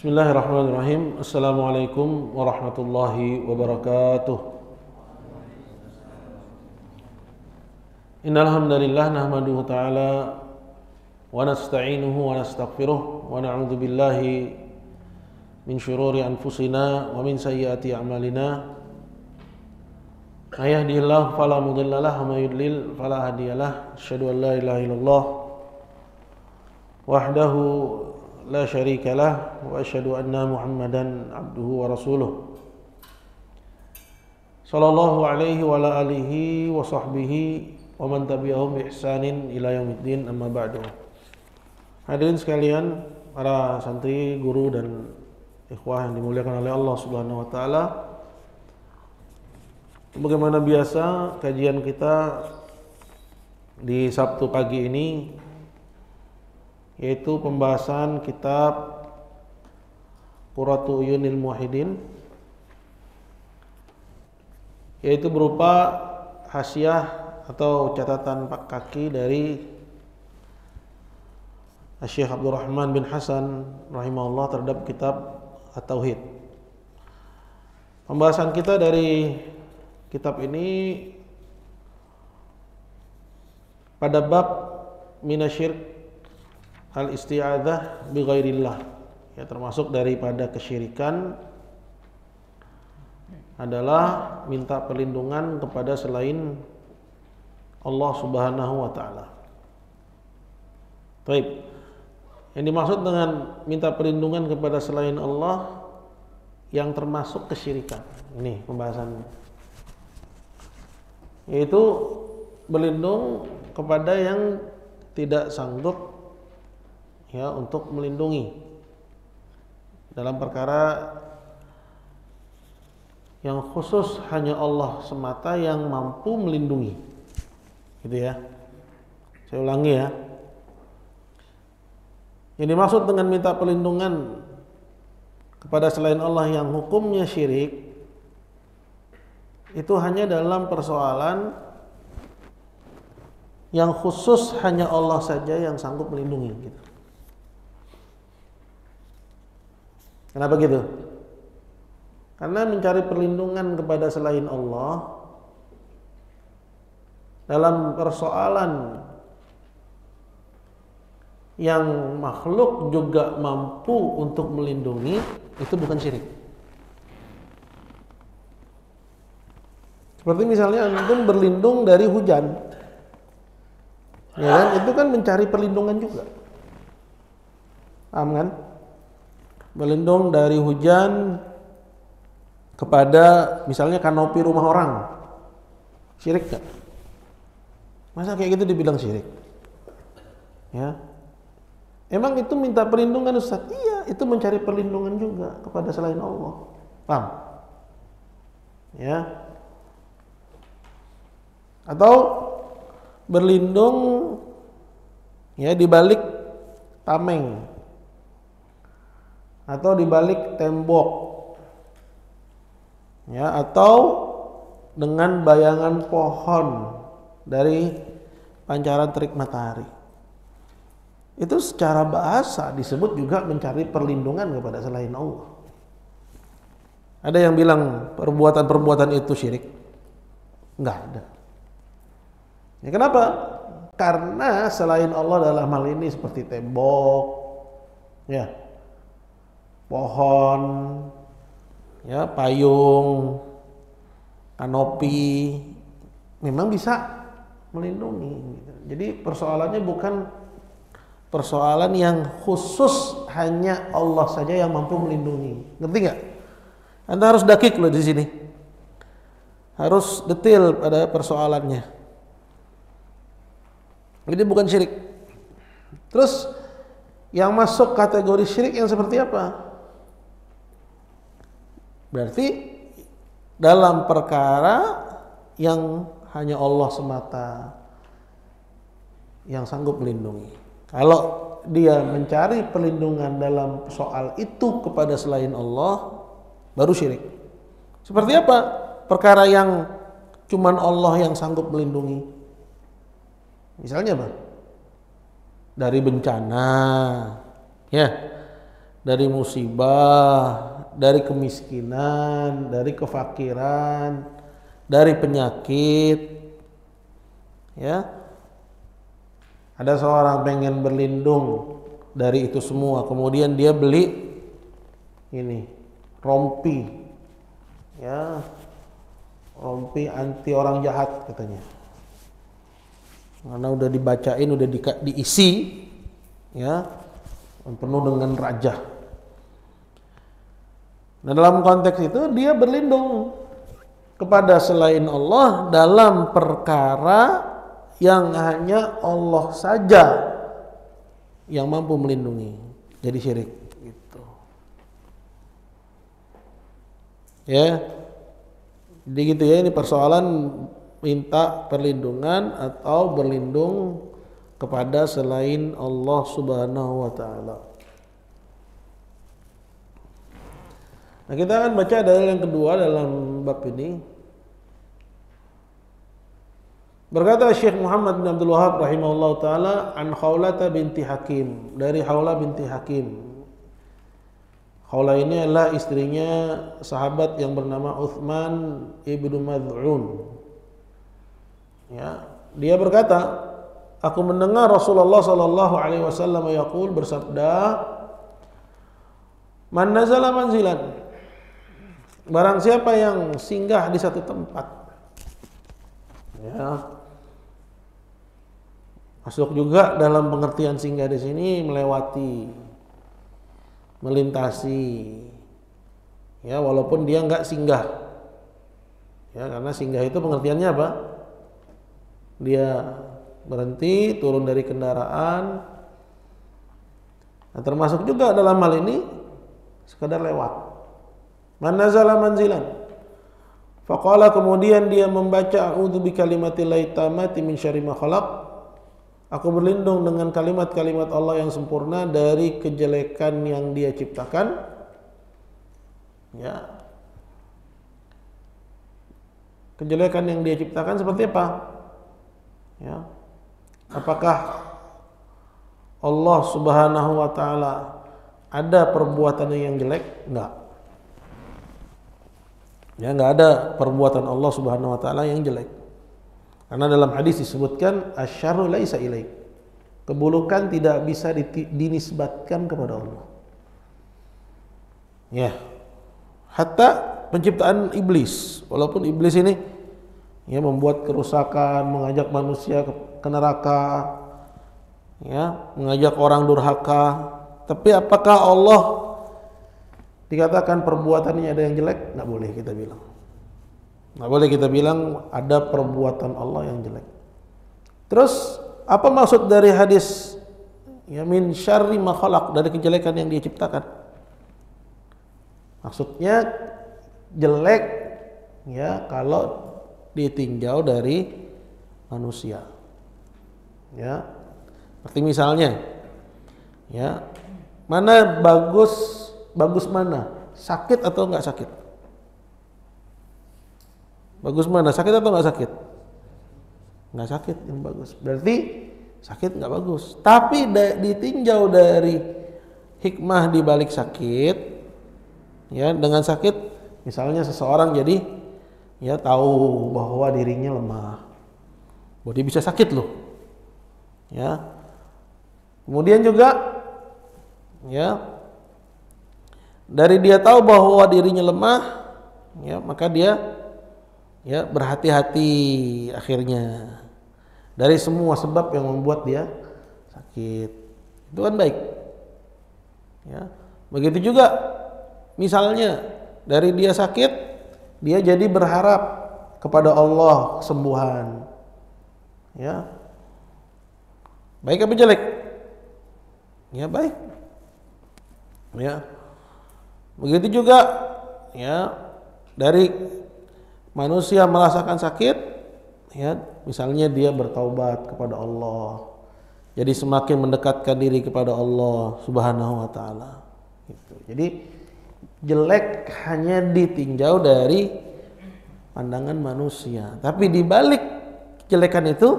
Bismillahirrahmanirrahim. Assalamualaikum warahmatullahi wabarakatuh. Innal hamdalillah nahmaduhu ta'ala wa nasta'inuhu wa nastaghfiruh wa na'udzu billahi min syururi anfusina wa min sayyiati a'malina. May yahdihillahu fala mudhillalah wa may yudlil fala hadiyalah. Asyhadu an la ilaha illallah wahdahu la syarika lah wa asyhadu anna Muhammadan abduhu wa rasuluh sallallahu alaihi wa ala alihi wa sahbihi wa man tabi'ahum bi ihsanin ila yaumiddin, amma ba'du. Hadirin sekalian, para santri, guru dan ikhwah yang dimuliakan oleh Allah Subhanahu wa taala. Bagaimana biasa kajian kita di Sabtu pagi ini yaitu pembahasan kitab Qurratu Uyunil Muwahhidin, yaitu berupa hasyiah atau catatan kaki dari Syekh Abdurrahman bin Hasan rahimahullah terhadap kitab At-Tauhid. Pembahasan kita dari kitab ini pada bab minasyirk al-isti'adzah bi ghairillah, ya, termasuk daripada kesyirikan adalah minta perlindungan kepada selain Allah Subhanahu wa taala. Baik. Yang dimaksud dengan minta perlindungan kepada selain Allah yang termasuk kesyirikan. Ini pembahasannya. Yaitu berlindung kepada yang tidak sanggup, ya, untuk melindungi dalam perkara yang khusus hanya Allah semata yang mampu melindungi, gitu ya. Saya ulangi ya. Yang dimaksud dengan minta perlindungan kepada selain Allah yang hukumnya syirik itu hanya dalam persoalan yang khusus hanya Allah saja yang sanggup melindungi, gitu. Kenapa gitu? Karena mencari perlindungan kepada selain Allah dalam persoalan yang makhluk juga mampu untuk melindungi itu bukan syirik. Seperti misalnya antum berlindung dari hujan, ya kan? Itu kan mencari perlindungan juga. Paham kan? Berlindung dari hujan kepada misalnya kanopi rumah orang, syirik gak? Masa kayak gitu dibilang syirik? Ya, emang itu minta perlindungan, Ustaz? Iya, itu mencari perlindungan juga kepada selain Allah. Paham? Ya. Atau berlindung, ya, di balik tameng atau di balik tembok, ya, atau dengan bayangan pohon dari pancaran terik matahari. Itu secara bahasa disebut juga mencari perlindungan kepada selain Allah. Ada yang bilang perbuatan-perbuatan itu syirik? Enggak ada. Ya, kenapa? Karena selain Allah dalam hal ini seperti tembok, ya, pohon, ya, payung, kanopi, memang bisa melindungi. Jadi persoalannya bukan persoalan yang khusus hanya Allah saja yang mampu melindungi. Ngerti nggak? Anda harus dakik loh di sini. Harus detail pada persoalannya. Jadi bukan syirik. Terus yang masuk kategori syirik yang seperti apa? Berarti dalam perkara yang hanya Allah semata yang sanggup melindungi. Kalau dia mencari perlindungan dalam soal itu kepada selain Allah, baru syirik. Seperti apa? Perkara yang cuman Allah yang sanggup melindungi. Misalnya apa? Dari bencana, ya, dari musibah, dari kemiskinan, dari kefakiran, dari penyakit. Ya. Ada seorang pengen berlindung dari itu semua, kemudian dia beli ini rompi. Ya. Rompi anti orang jahat katanya. Karena udah dibacain, udah diisi, ya, penuh dengan raja. Nah, dalam konteks itu dia berlindung kepada selain Allah dalam perkara yang hanya Allah saja yang mampu melindungi. Jadi syirik gitu. Ya. Jadi gitu ya, ini persoalan minta perlindungan atau berlindung kepada selain Allah Subhanahu wa taala. Nah, kita akan baca dalil yang kedua dalam bab ini. Berkata Syekh Muhammad bin Abdul Wahab rahimahullah taala an Khawlah binti Hakim, dari Khawlah binti Hakim. Khawlah ini adalah istrinya sahabat yang bernama Uthman ibnu Mad'un. Ya, dia berkata, aku mendengar Rasulullah sallallahu alaihi wasallam yaqul, bersabda, man nazala manzilan, barang siapa yang singgah di satu tempat, ya, masuk juga dalam pengertian singgah di sini melewati, melintasi, ya, walaupun dia enggak singgah, ya, karena singgah itu pengertiannya apa? Dia berhenti, turun dari kendaraan. Nah, termasuk juga dalam hal ini sekadar lewat. Man nazala manzilan, faqala, kemudian dia membaca a'udzu bikalimatillahi tammati min syarri ma khalaq, aku berlindung dengan kalimat-kalimat Allah yang sempurna dari kejelekan yang dia ciptakan. Ya. Kejelekan yang dia ciptakan seperti apa? Ya. Apakah Allah Subhanahu wa taala ada perbuatan yang jelek? Enggak. Ya, enggak ada perbuatan Allah Subhanahu wa taala yang jelek. Karena dalam hadis disebutkan asyarru laisa ilaik. Keburukan tidak bisa dinisbatkan kepada Allah. Ya. Hatta penciptaan iblis, walaupun iblis ini ya membuat kerusakan, mengajak manusia ke neraka, ya, mengajak orang durhaka, tapi apakah Allah dikatakan perbuatannya ada yang jelek? Nggak boleh kita bilang. Nggak boleh kita bilang ada perbuatan Allah yang jelek. Terus apa maksud dari hadis ya min syarri ma khalaq, dari kejelekan yang dia ciptakan? Maksudnya jelek ya kalau ditinjau dari manusia. Ya. Seperti misalnya ya, mana bagus mana? Sakit atau enggak sakit? Bagus mana? Sakit atau enggak sakit? Enggak sakit yang bagus. Berarti sakit enggak bagus. Tapi ditinjau dari hikmah di balik sakit, ya, dengan sakit misalnya seseorang jadi ya tahu bahwa dirinya lemah, bahwa dia bisa sakit loh, ya. Kemudian juga ya dari dia tahu bahwa dirinya lemah, ya, maka dia ya berhati-hati akhirnya dari semua sebab yang membuat dia sakit. Itu kan baik, ya. Begitu juga misalnya dari dia sakit, dia jadi berharap kepada Allah kesembuhan. Ya. Baik apa jelek? Ya, baik. Ya. Begitu juga ya dari manusia merasakan sakit, ya, misalnya dia bertaubat kepada Allah. Jadi semakin mendekatkan diri kepada Allah Subhanahu wa taala. Gitu. Jadi jelek hanya ditinjau dari pandangan manusia, tapi di balik kejelekan itu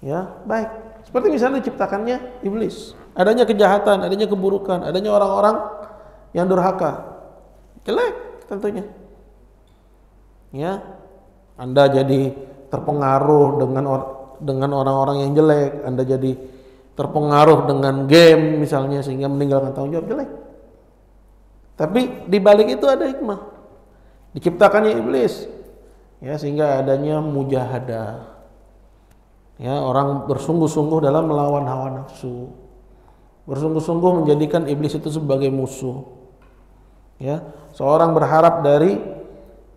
ya baik. Seperti misalnya diciptakannya iblis. adanya kejahatan, adanya keburukan, adanya orang-orang yang durhaka. Jelek tentunya. Ya, Anda jadi terpengaruh dengan orang-orang yang jelek, Anda jadi terpengaruh dengan game misalnya sehingga meninggalkan tanggung jawab, jelek. Tapi di balik itu ada hikmah. Diciptakannya iblis, ya, sehingga adanya mujahadah. Ya, orang bersungguh-sungguh dalam melawan hawa nafsu, bersungguh-sungguh menjadikan iblis itu sebagai musuh. Ya, seorang berharap dari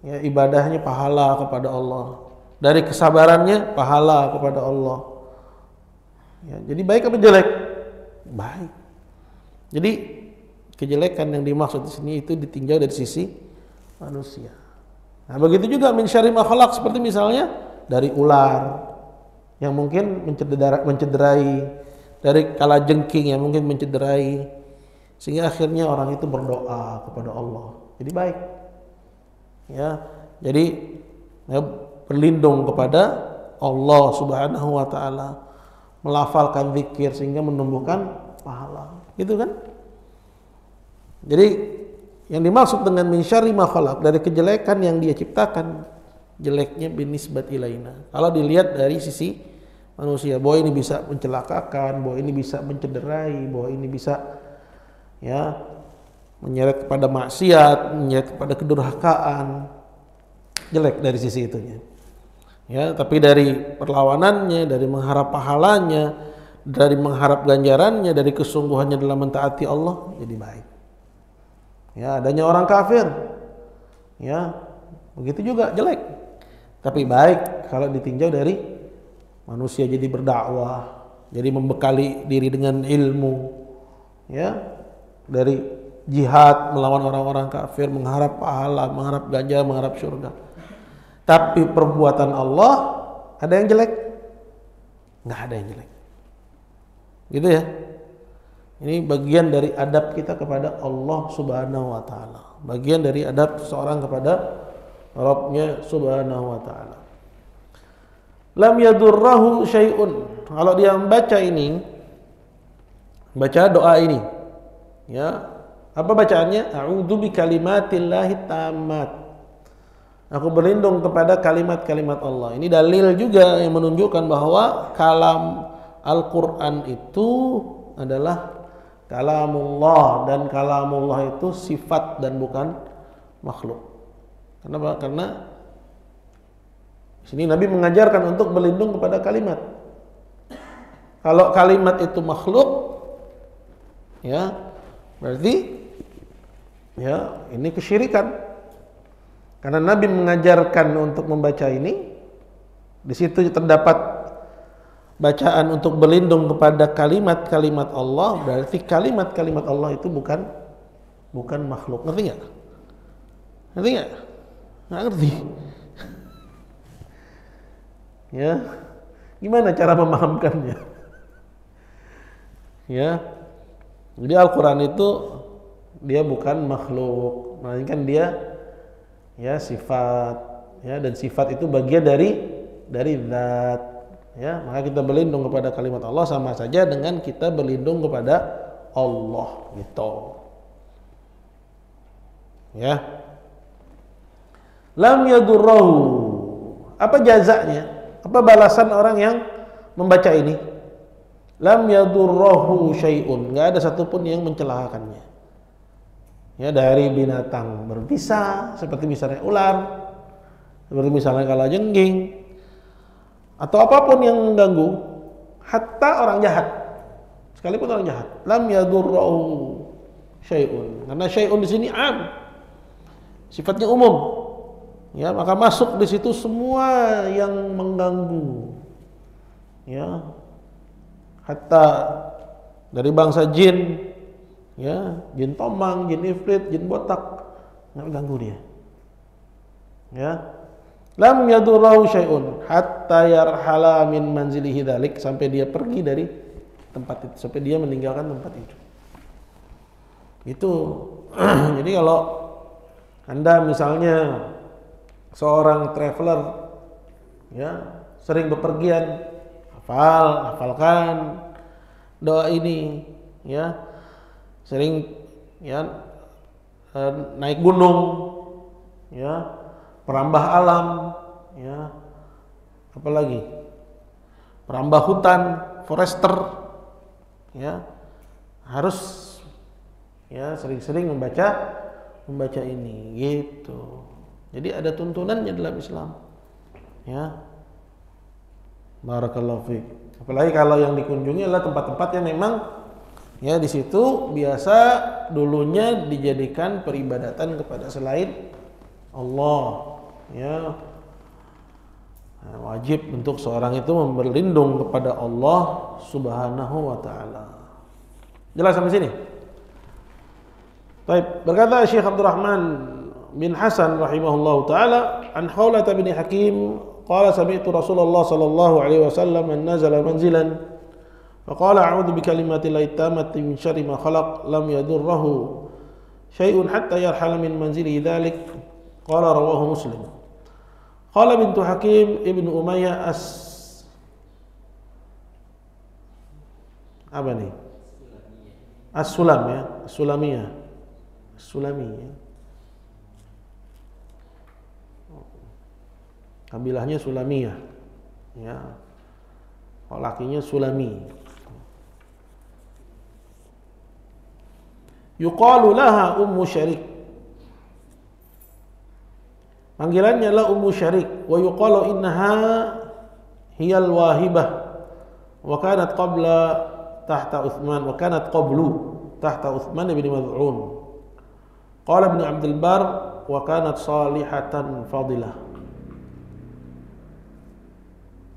ibadahnya pahala kepada Allah, dari kesabarannya pahala kepada Allah. Ya, jadi baik apa jelek? Baik. Jadi kejelekan yang dimaksud di sini itu ditinjau dari sisi manusia. Nah, begitu juga min syarri ma khalaq, seperti misalnya dari ular yang mungkin mencederai, dari kalajengking yang mungkin mencederai, sehingga akhirnya orang itu berdoa kepada Allah. Jadi baik. Ya, jadi berlindung kepada Allah Subhanahu wa taala, melafalkan zikir sehingga menumbuhkan pahala. Gitu kan? Jadi yang dimaksud dengan min syarri ma khalaq, dari kejelekan yang dia ciptakan, jeleknya binisbat ilaina. Kalau dilihat dari sisi manusia, bahwa ini bisa mencelakakan, bahwa ini bisa mencederai, bahwa ini bisa ya menyeret kepada maksiat, menyeret kepada kedurhakaan, jelek dari sisi itunya. Ya, tapi dari perlawanannya, dari mengharap pahalanya, dari mengharap ganjarannya, dari kesungguhannya dalam mentaati Allah, jadi baik. Ya, adanya orang kafir, ya begitu juga jelek. Tapi baik kalau ditinjau dari manusia, jadi berdakwah, jadi membekali diri dengan ilmu, ya, dari jihad melawan orang-orang kafir, mengharap pahala, mengharap ganjaran, mengharap surga. Tapi perbuatan Allah ada yang jelek? Nggak ada yang jelek. Gitu ya. Ini bagian dari adab kita kepada Allah Subhanahu wa taala. Bagian dari adab seorang kepada Rabbnya Subhanahu wa taala. Lam yadurrahu syai'un. Kalau dia membaca ini, baca doa ini, ya, apa bacaannya? A'udzu bikalimatillahi tammat. Aku berlindung kepada kalimat-kalimat Allah. Ini dalil juga yang menunjukkan bahwa kalam Al-Qur'an itu adalah kalamullah, dan kalamullah itu sifat dan bukan makhluk. Kenapa? Karena di sini Nabi mengajarkan untuk berlindung kepada kalimat. Kalau kalimat itu makhluk, ya berarti ya ini kesyirikan. Karena Nabi mengajarkan untuk membaca ini, di situ terdapat bacaan untuk berlindung kepada kalimat-kalimat Allah, berarti kalimat-kalimat Allah itu bukan makhluk. Ngerti nggak? Ngerti nggak? Nggak ngerti. Ya, gimana cara memahamkannya? Ya, jadi Al-Quran itu dia bukan makhluk, melainkan dia ya sifat, ya, dan sifat itu bagian dari zat. Ya, maka kita berlindung kepada kalimat Allah sama saja dengan kita berlindung kepada Allah, gitu. Ya. Lam yadurrahu. Apa jazanya? Apa balasan orang yang membaca ini? Lam yadurrahu syai'un. Enggak ada satupun yang mencelakakannya. Ya, dari binatang berbisa seperti misalnya ular, seperti misalnya kalajengking, atau apapun yang mengganggu, hatta orang jahat, sekalipun orang jahat, lam yadurrahu syai'un. Karena syai'un di sini am, sifatnya umum. Ya, maka masuk di situ semua yang mengganggu. Ya, hatta dari bangsa jin, ya, jin tomang, jin ifrit, jin botak, nggak ganggu dia. Ya. Lam yadurrahu syai'un hatta yarhala min manzilihi dzalik, sampai dia pergi dari tempat itu, sampai dia meninggalkan tempat itu. Itu jadi kalau Anda misalnya seorang traveler, ya, sering bepergian, hafalkan doa ini, ya, sering ya naik gunung, ya, perambah alam, ya, apalagi perambah hutan, forester, ya, harus ya sering-sering membaca ini, gitu. Jadi ada tuntunannya dalam Islam, ya. Barakallahu fiik. Apalagi kalau yang dikunjungi adalah tempat-tempat yang memang ya di situ biasa dulunya dijadikan peribadatan kepada selain Allah, ya. Nah, wajib untuk seorang itu berlindung kepada Allah Subhanahu wa taala. Jelas sampai sini? Baik, berkata Syekh Abdurrahman bin Hasan rahimahullahu taala, an Khawlah bin Hakim qala sami'tu Rasulullah sallallahu alaihi wasallam an nazala manzilan faqala a'udzu bikalimati llahi tammati min syarri ma khalaq lam yadurruhu syai'un hatta yarhala min manzili dzalik. Qala rawahu Muslim. Qala bintu Hakim ibnu Umayyah apa nih? As-Sulam ya, Sulamiyah. Sulami ya. Kabilahnya Sulamiyah, ya. Kalau lakinya Sulami. Yuqalu laha Ummu Syarik. Panggilannya adalah Ummu Syarik. Wa yuqalu innaha hiyal wahibah. Wa kanat qabla tahta Uthman. Wa kanat qablu tahta Uthman bin Mad'un. Qala Ibnu Abdul Bar wa kanat salihatan fadilah.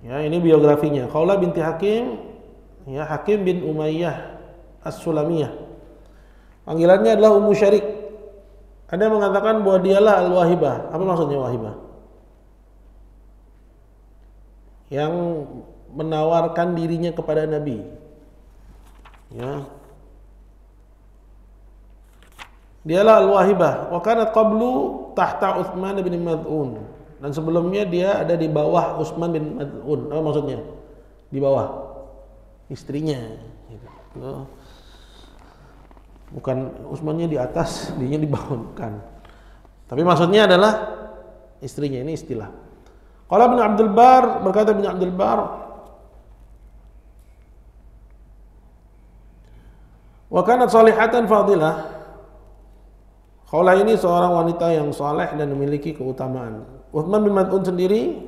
Ya, ini biografinya. Khawlah binti Hakim, ya, Hakim bin Umayyah As-Sulamiyah. Panggilannya adalah Ummu Syarik. Ada yang mengatakan bahwa dialah Al-Wahibah. Apa maksudnya Wahibah? Yang menawarkan dirinya kepada Nabi. Ya. Dialah Al-Wahibah. Wa kanat qablu tahta Uthman bin Mad'un. Dan sebelumnya dia ada di bawah Utsman bin Mad'un. Apa maksudnya? Di bawah istrinya. Bukan Utsmannya di atas, dianya di bawah, bukan. Tapi maksudnya adalah istrinya, ini istilah. Qala Ibnu Abdul Bar, berkata Ibnu Abdul Bar, wa kanat salihatan fadilah. Khawlah ini seorang wanita yang saleh dan memiliki keutamaan. Uthman bin Mad'un sendiri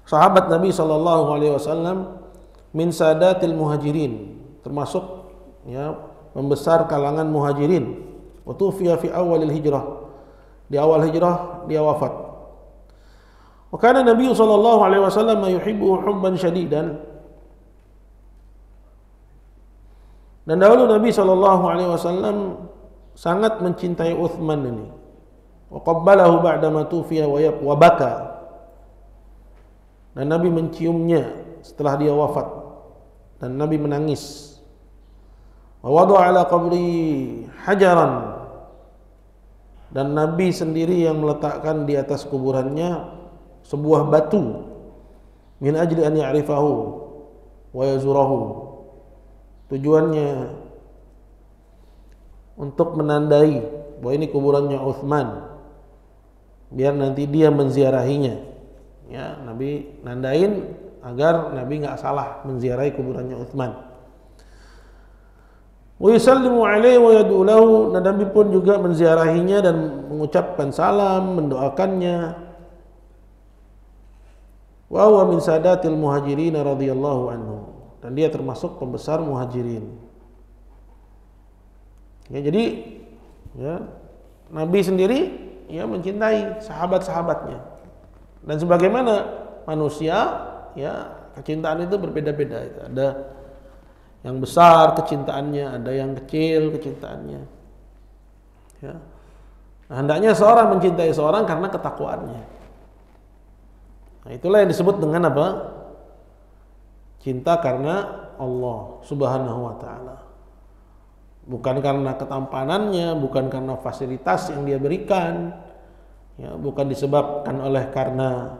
sahabat Nabi sallallahu alaihi wasallam min sadatil muhajirin, termasuk ya pembesar kalangan muhajirin. Wa tufiya fi awalil hijrah. Di awal hijrah dia wafat. Wa kana Nabi sallallahu alaihi wasallam yuhibbu hubban syadidan. Dan dahulu Nabi sallallahu alaihi wasallam sangat mencintai Uthman ini. Wa qabbalahu ba'da ma tufiya wa baka. Dan Nabi menciumnya setelah dia wafat dan Nabi menangis. Wa wada'a ala qabri hajaran. Dan Nabi sendiri yang meletakkan di atas kuburannya sebuah batu min ajli an ya'rifahu wa yazurahu. Tujuannya untuk menandai bahwa ini kuburannya Uthman, biar nanti dia menziarahinya. Ya, Nabi nandain agar Nabi nggak salah menziarahi kuburannya Uthman. Wa yusallimu alaihi wa yad'u lahu. Nabi pun juga menziarahinya dan mengucapkan salam, mendoakannya. Wa huwa min sadatil muhajirin radhiyallahu anhu. Dan dia termasuk pembesar muhajirin. Ya, jadi ya, Nabi sendiri ya mencintai sahabat-sahabatnya. Dan sebagaimana manusia, ya kecintaan itu berbeda-beda. Ada yang besar kecintaannya, ada yang kecil kecintaannya. Ya. Nah, hendaknya seorang mencintai seorang karena ketakwaannya. Nah, itulah yang disebut dengan apa? Cinta karena Allah Subhanahu wa taala. Bukan karena ketampanannya, bukan karena fasilitas yang dia berikan, ya, bukan disebabkan oleh karena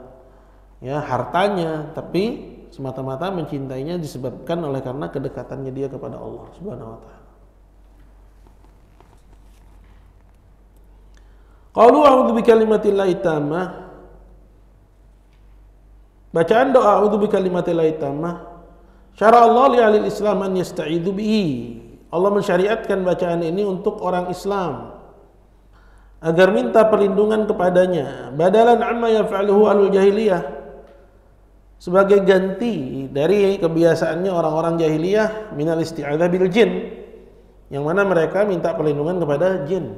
ya hartanya, tapi semata-mata mencintainya disebabkan oleh karena kedekatannya dia kepada Allah Subhanahu wa taala. Qalu a'udzu bikalimatillahi tammah. Bacaan doa a'udzu bikalimatillahi tammah. Syara Allah li ahli Islam an yasta'idzu bihi. Allah mensyariatkan bacaan ini untuk orang Islam agar minta perlindungan kepadanya, badalan amma yaf'aluhu ahlul jahiliyah, sebagai ganti dari kebiasaannya orang-orang jahiliyah minal isti'adzah bil jin, yang mana mereka minta perlindungan kepada jin.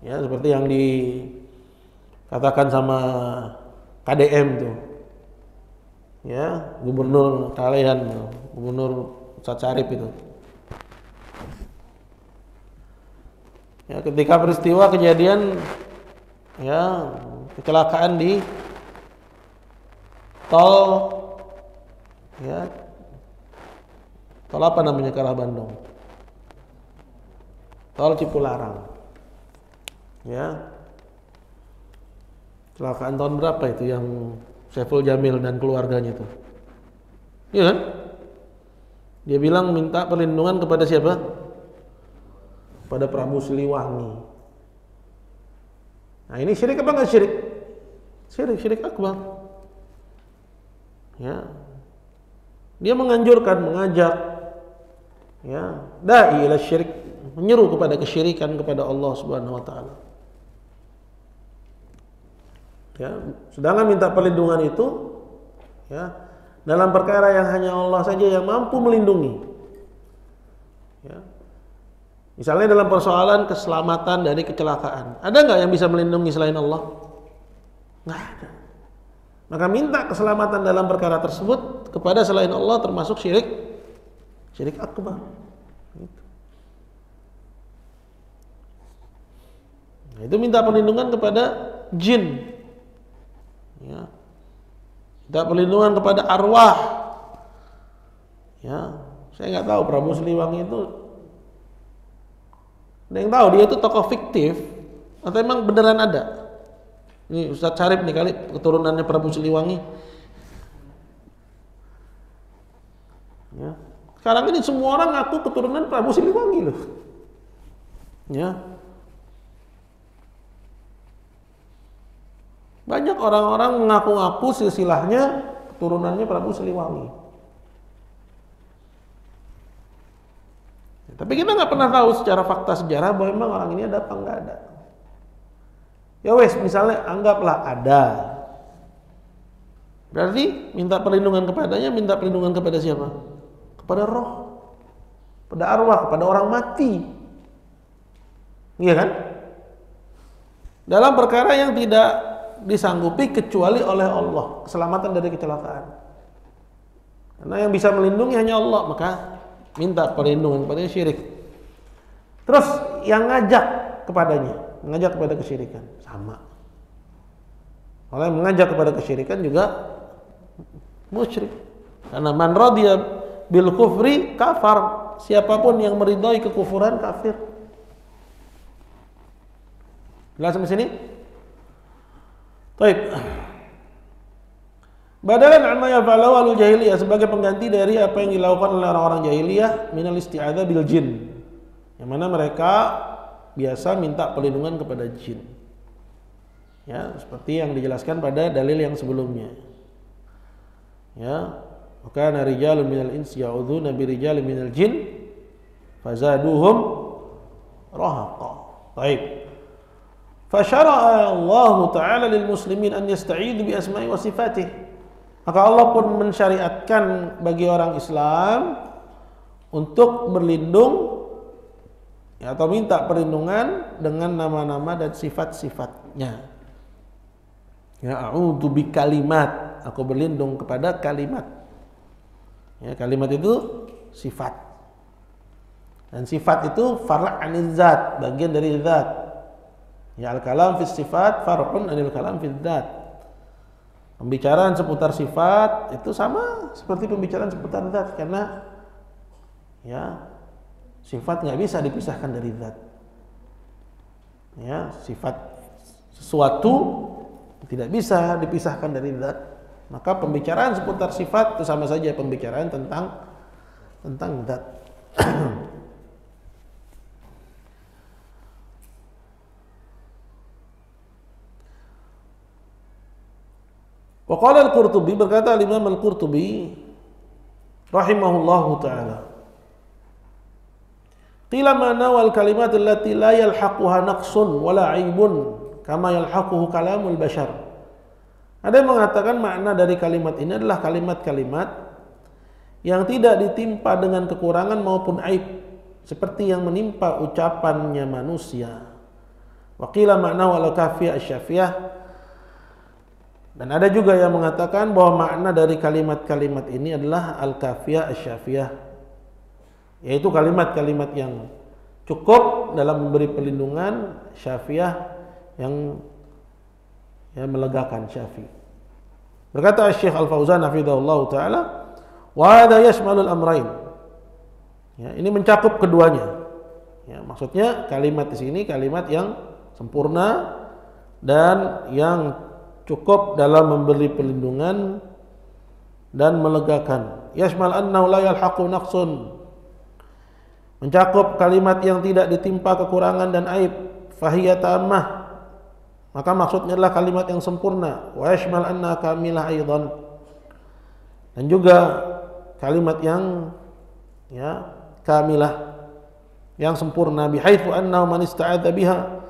Ya, seperti yang dikatakan sama KDM tuh. Ya, gubernur kalian, gubernur Ustadz Syarif itu. Ya, ketika peristiwa kejadian ya kecelakaan di tol, ya tol apa namanya ke arah Bandung, tol Cipularang, ya kecelakaan tahun berapa itu yang Saiful Jamil dan keluarganya itu, iya kan? Dia bilang minta perlindungan kepada siapa? Pada Prabu Siliwangi. Nah, ini syirik apa enggak syirik? Syirik akbar. Ya. Dia menganjurkan, mengajak, ya, dai ila syirik, menyeru kepada kesyirikan kepada Allah Subhanahu wa taala. Ya, sedangkan minta perlindungan itu ya dalam perkara yang hanya Allah saja yang mampu melindungi. Ya. Misalnya dalam persoalan keselamatan dari kecelakaan, ada nggak yang bisa melindungi selain Allah? Nggak ada. Maka minta keselamatan dalam perkara tersebut kepada selain Allah termasuk syirik akbar. Nah, itu minta perlindungan kepada jin, ya. Minta perlindungan kepada arwah. Ya, saya nggak tahu Prabu Siliwangi itu. Ada yang tahu dia itu tokoh fiktif atau emang beneran ada? Ini Ustadz Syarif nih kali keturunannya Prabu Siliwangi. Ya. Sekarang ini semua orang ngaku keturunan Prabu Siliwangi loh. Ya. Banyak orang-orang mengaku-ngaku silsilahnya keturunannya Prabu Siliwangi. Tapi kita nggak pernah tahu secara fakta sejarah bahwa memang orang ini ada apa nggak ada. Ya wes, misalnya anggaplah ada. Berarti minta perlindungan kepadanya, minta perlindungan kepada siapa? Kepada roh, pada arwah, kepada orang mati. Iya kan? Dalam perkara yang tidak disanggupi kecuali oleh Allah, keselamatan dari kecelakaan. Karena yang bisa melindungi hanya Allah, maka minta perlindungan kepadanya syirik. Terus yang ngajak kepadanya, mengajak kepada kesyirikan, sama. Oleh mengajak kepada kesyirikan juga musyrik. Karena man radiya bil kufri kafar, siapapun yang meridhai kekufuran kafir. Jelas sampai sini? Baik. Badalan amma yaf'alu al jahiliyah, sebagai pengganti dari apa yang dilakukan oleh orang-orang jahiliyah minal isti'adzah bil jin, yang mana mereka biasa minta perlindungan kepada jin. Ya, seperti yang dijelaskan pada dalil yang sebelumnya. Ya, maka rijalun minal ins ya'udzuna bi rijalin minal jin fazaduhum rahaqa. Baik. Fasyara'a Allah Ta'ala lil muslimin an yasta'idzu bi asma'i wa sifatih. Maka Allah pun mensyariatkan bagi orang Islam untuk berlindung, ya, atau minta perlindungan dengan nama-nama dan sifat-sifatnya. Ya, a'udzu bikalimat, aku berlindung kepada kalimat. Ya, kalimat itu sifat. Dan sifat itu far' anil zat, bagian dari zat. Ya, al-kalam fi sifat far'un anil kalam fi zat. Pembicaraan seputar sifat itu sama seperti pembicaraan seputar zat, karena ya sifat nggak bisa dipisahkan dari zat. Ya, sifat sesuatu tidak bisa dipisahkan dari zat Maka pembicaraan seputar sifat itu sama saja pembicaraan tentang zat. Wa qala al-Qurtubi, berkata Imam al-Qurtubi rahimahullahu taala, qila mana wal kalimat allati la yalhaquha naqsun wala aibun kama yalhaquhu kalamul bashar. Ada yang mengatakan makna dari kalimat ini adalah kalimat-kalimat yang tidak ditimpa dengan kekurangan maupun aib seperti yang menimpa ucapannya manusia. Wa qila makna wal kafiyah asy-syafiyah. Dan ada juga yang mengatakan bahwa makna dari kalimat-kalimat ini adalah al-kafiyah asy-syafiyah, yaitu kalimat-kalimat yang cukup dalam memberi perlindungan, syafiyah yang melegakan, syafi. Berkata Syekh Al-Fauzan hafizahullah taala, wa hadha yashmalul amrayn. Ya, ini mencakup keduanya. Ya, maksudnya kalimat di sini kalimat yang sempurna dan yang cukup dalam memberi perlindungan dan melegakan. Yashmal annahu la yalhaqu naqsun, mencakup kalimat yang tidak ditimpa kekurangan dan aib, fahiyya tammah, maka maksudnya adalah kalimat yang sempurna. Wa yashmal anna kamilah aidan, dan juga kalimat yang kamilah, yang sempurna, bihaitsu annahu man ista'adza biha,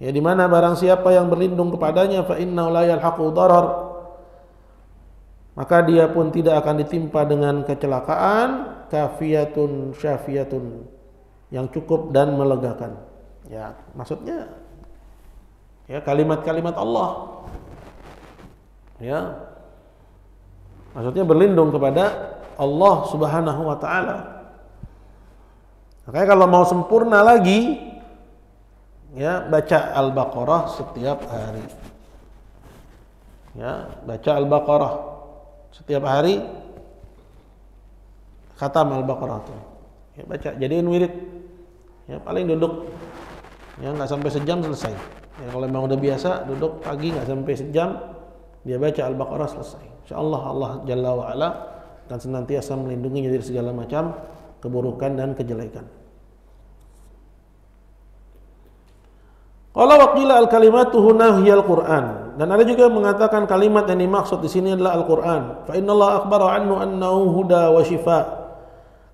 ya di mana barang siapa yang berlindung kepadanya, fa innahu la yalhaqu darar, maka dia pun tidak akan ditimpa dengan kecelakaan, kafiyatun syafiyatun, yang cukup dan melegakan. Ya, maksudnya ya kalimat-kalimat Allah. Ya. Maksudnya berlindung kepada Allah Subhanahu wa taala. Makanya kalau mau sempurna lagi, ya baca Al-Baqarah setiap hari. Ya, baca Al-Baqarah setiap hari, khatam Al-Baqarah tuh. Ya, baca, jadiin wirid. Ya, paling duduk ya nggak sampai sejam selesai. Ya, kalau memang udah biasa duduk pagi nggak sampai sejam, dia baca Al-Baqarah selesai. Insyaallah Allah Jalla wa Ala akan senantiasa melindunginya dari segala macam keburukan dan kejelekan. Qala wa qila al-kalimatu huna hiyal Qur'an, dan ada juga yang mengatakan kalimat yang dimaksud di sini adalah Al-Qur'an. Fa innallaha akhbara anhu annahu huda wa shifa.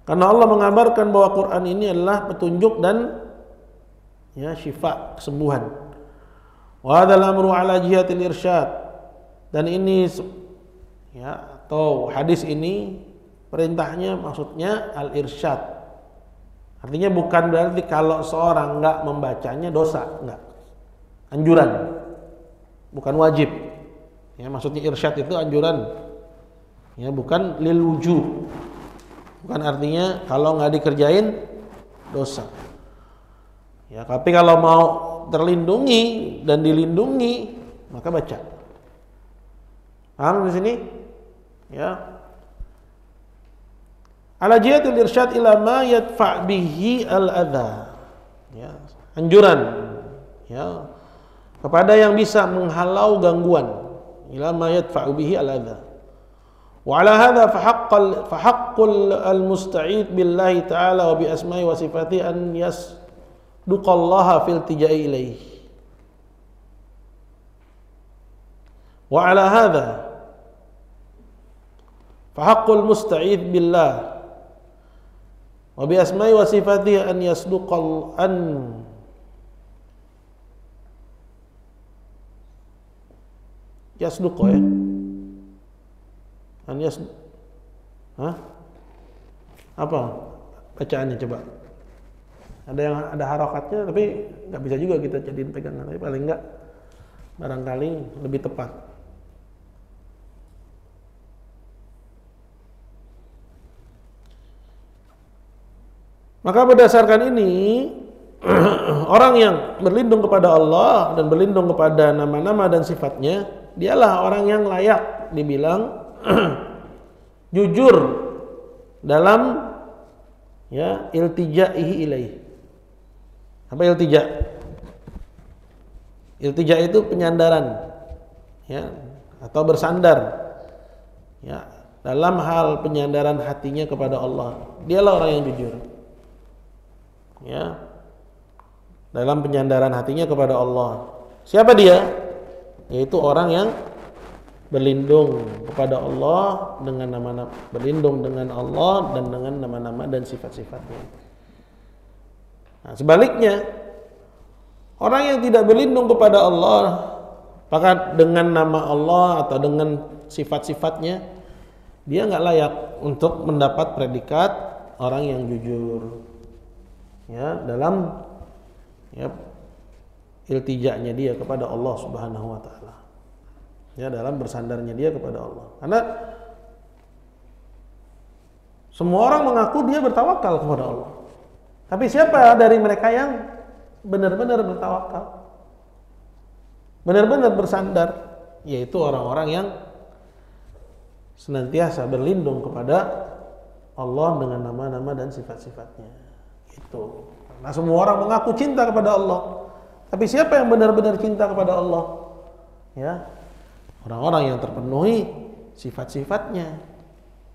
Karena Allah mengabarkan bahwa Quran ini adalah petunjuk dan ya syifa, kesembuhan. Wa hadzal amru ala jihatil irsyad, dan ini ya atau hadis ini perintahnya maksudnya al-irsyad. Artinya bukan berarti kalau seorang enggak membacanya dosa, enggak. Anjuran. Bukan wajib. Ya, maksudnya irsyad itu anjuran. Ya, bukan lil wujub. Bukan artinya kalau enggak dikerjain dosa. Ya, tapi kalau mau terlindungi dan dilindungi, maka baca. Paham di sini? Ya. Ala jihatil irsyad ila ma yadfa' bihi al-adha. Ya, anjuran ya kepada yang bisa menghalau gangguan, ila ma yadfa' bihi al-adha. Wa ala hadha fa haqqul al-musta'id billahi ta'ala wa bi asma'i wa sifatihi an yasduqallaha fil tija'i ilaihi. Wa ala hadha fa haqqul musta'id billah wa bi asma'i wa sifatihi an yasduqal an yasduq ya an yasduq apa bacaannya coba, ada yang ada harokatnya tapi nggak bisa juga kita jadiin pegangan, tapi paling nggak barangkali lebih tepat. Maka berdasarkan ini orang yang berlindung kepada Allah dan berlindung kepada nama-nama dan sifatnya, dialah orang yang layak dibilang jujur dalam ya iltijaihi ilaih. Apa iltija? Iltija itu penyandaran ya atau bersandar Ya, dalam hal penyandaran hatinya kepada Allah, dialah orang yang jujur. Ya, dalam penyandaran hatinya kepada Allah. Siapa dia? Yaitu orang yang berlindung kepada Allah dengan nama-nama, berlindung dengan Allah dan dengan nama-nama dan sifat-sifatnya. Nah, sebaliknya, orang yang tidak berlindung kepada Allah, maka dengan nama Allah atau dengan sifat-sifatnya, dia nggak layak untuk mendapat predikat orang yang jujur. Ya, dalam iltijanya dia kepada Allah Subhanahu wa taala. Ya, dalam bersandarnya dia kepada Allah. Karena semua orang mengaku dia bertawakal kepada Allah. Tapi siapa dari mereka yang benar-benar bertawakal? Benar-benar bersandar, yaitu orang-orang yang senantiasa berlindung kepada Allah dengan nama-nama dan sifat-sifatnya. Itu. Nah, semua orang mengaku cinta kepada Allah. Tapi siapa yang benar-benar cinta kepada Allah? Ya, orang-orang yang terpenuhi sifat-sifatnya.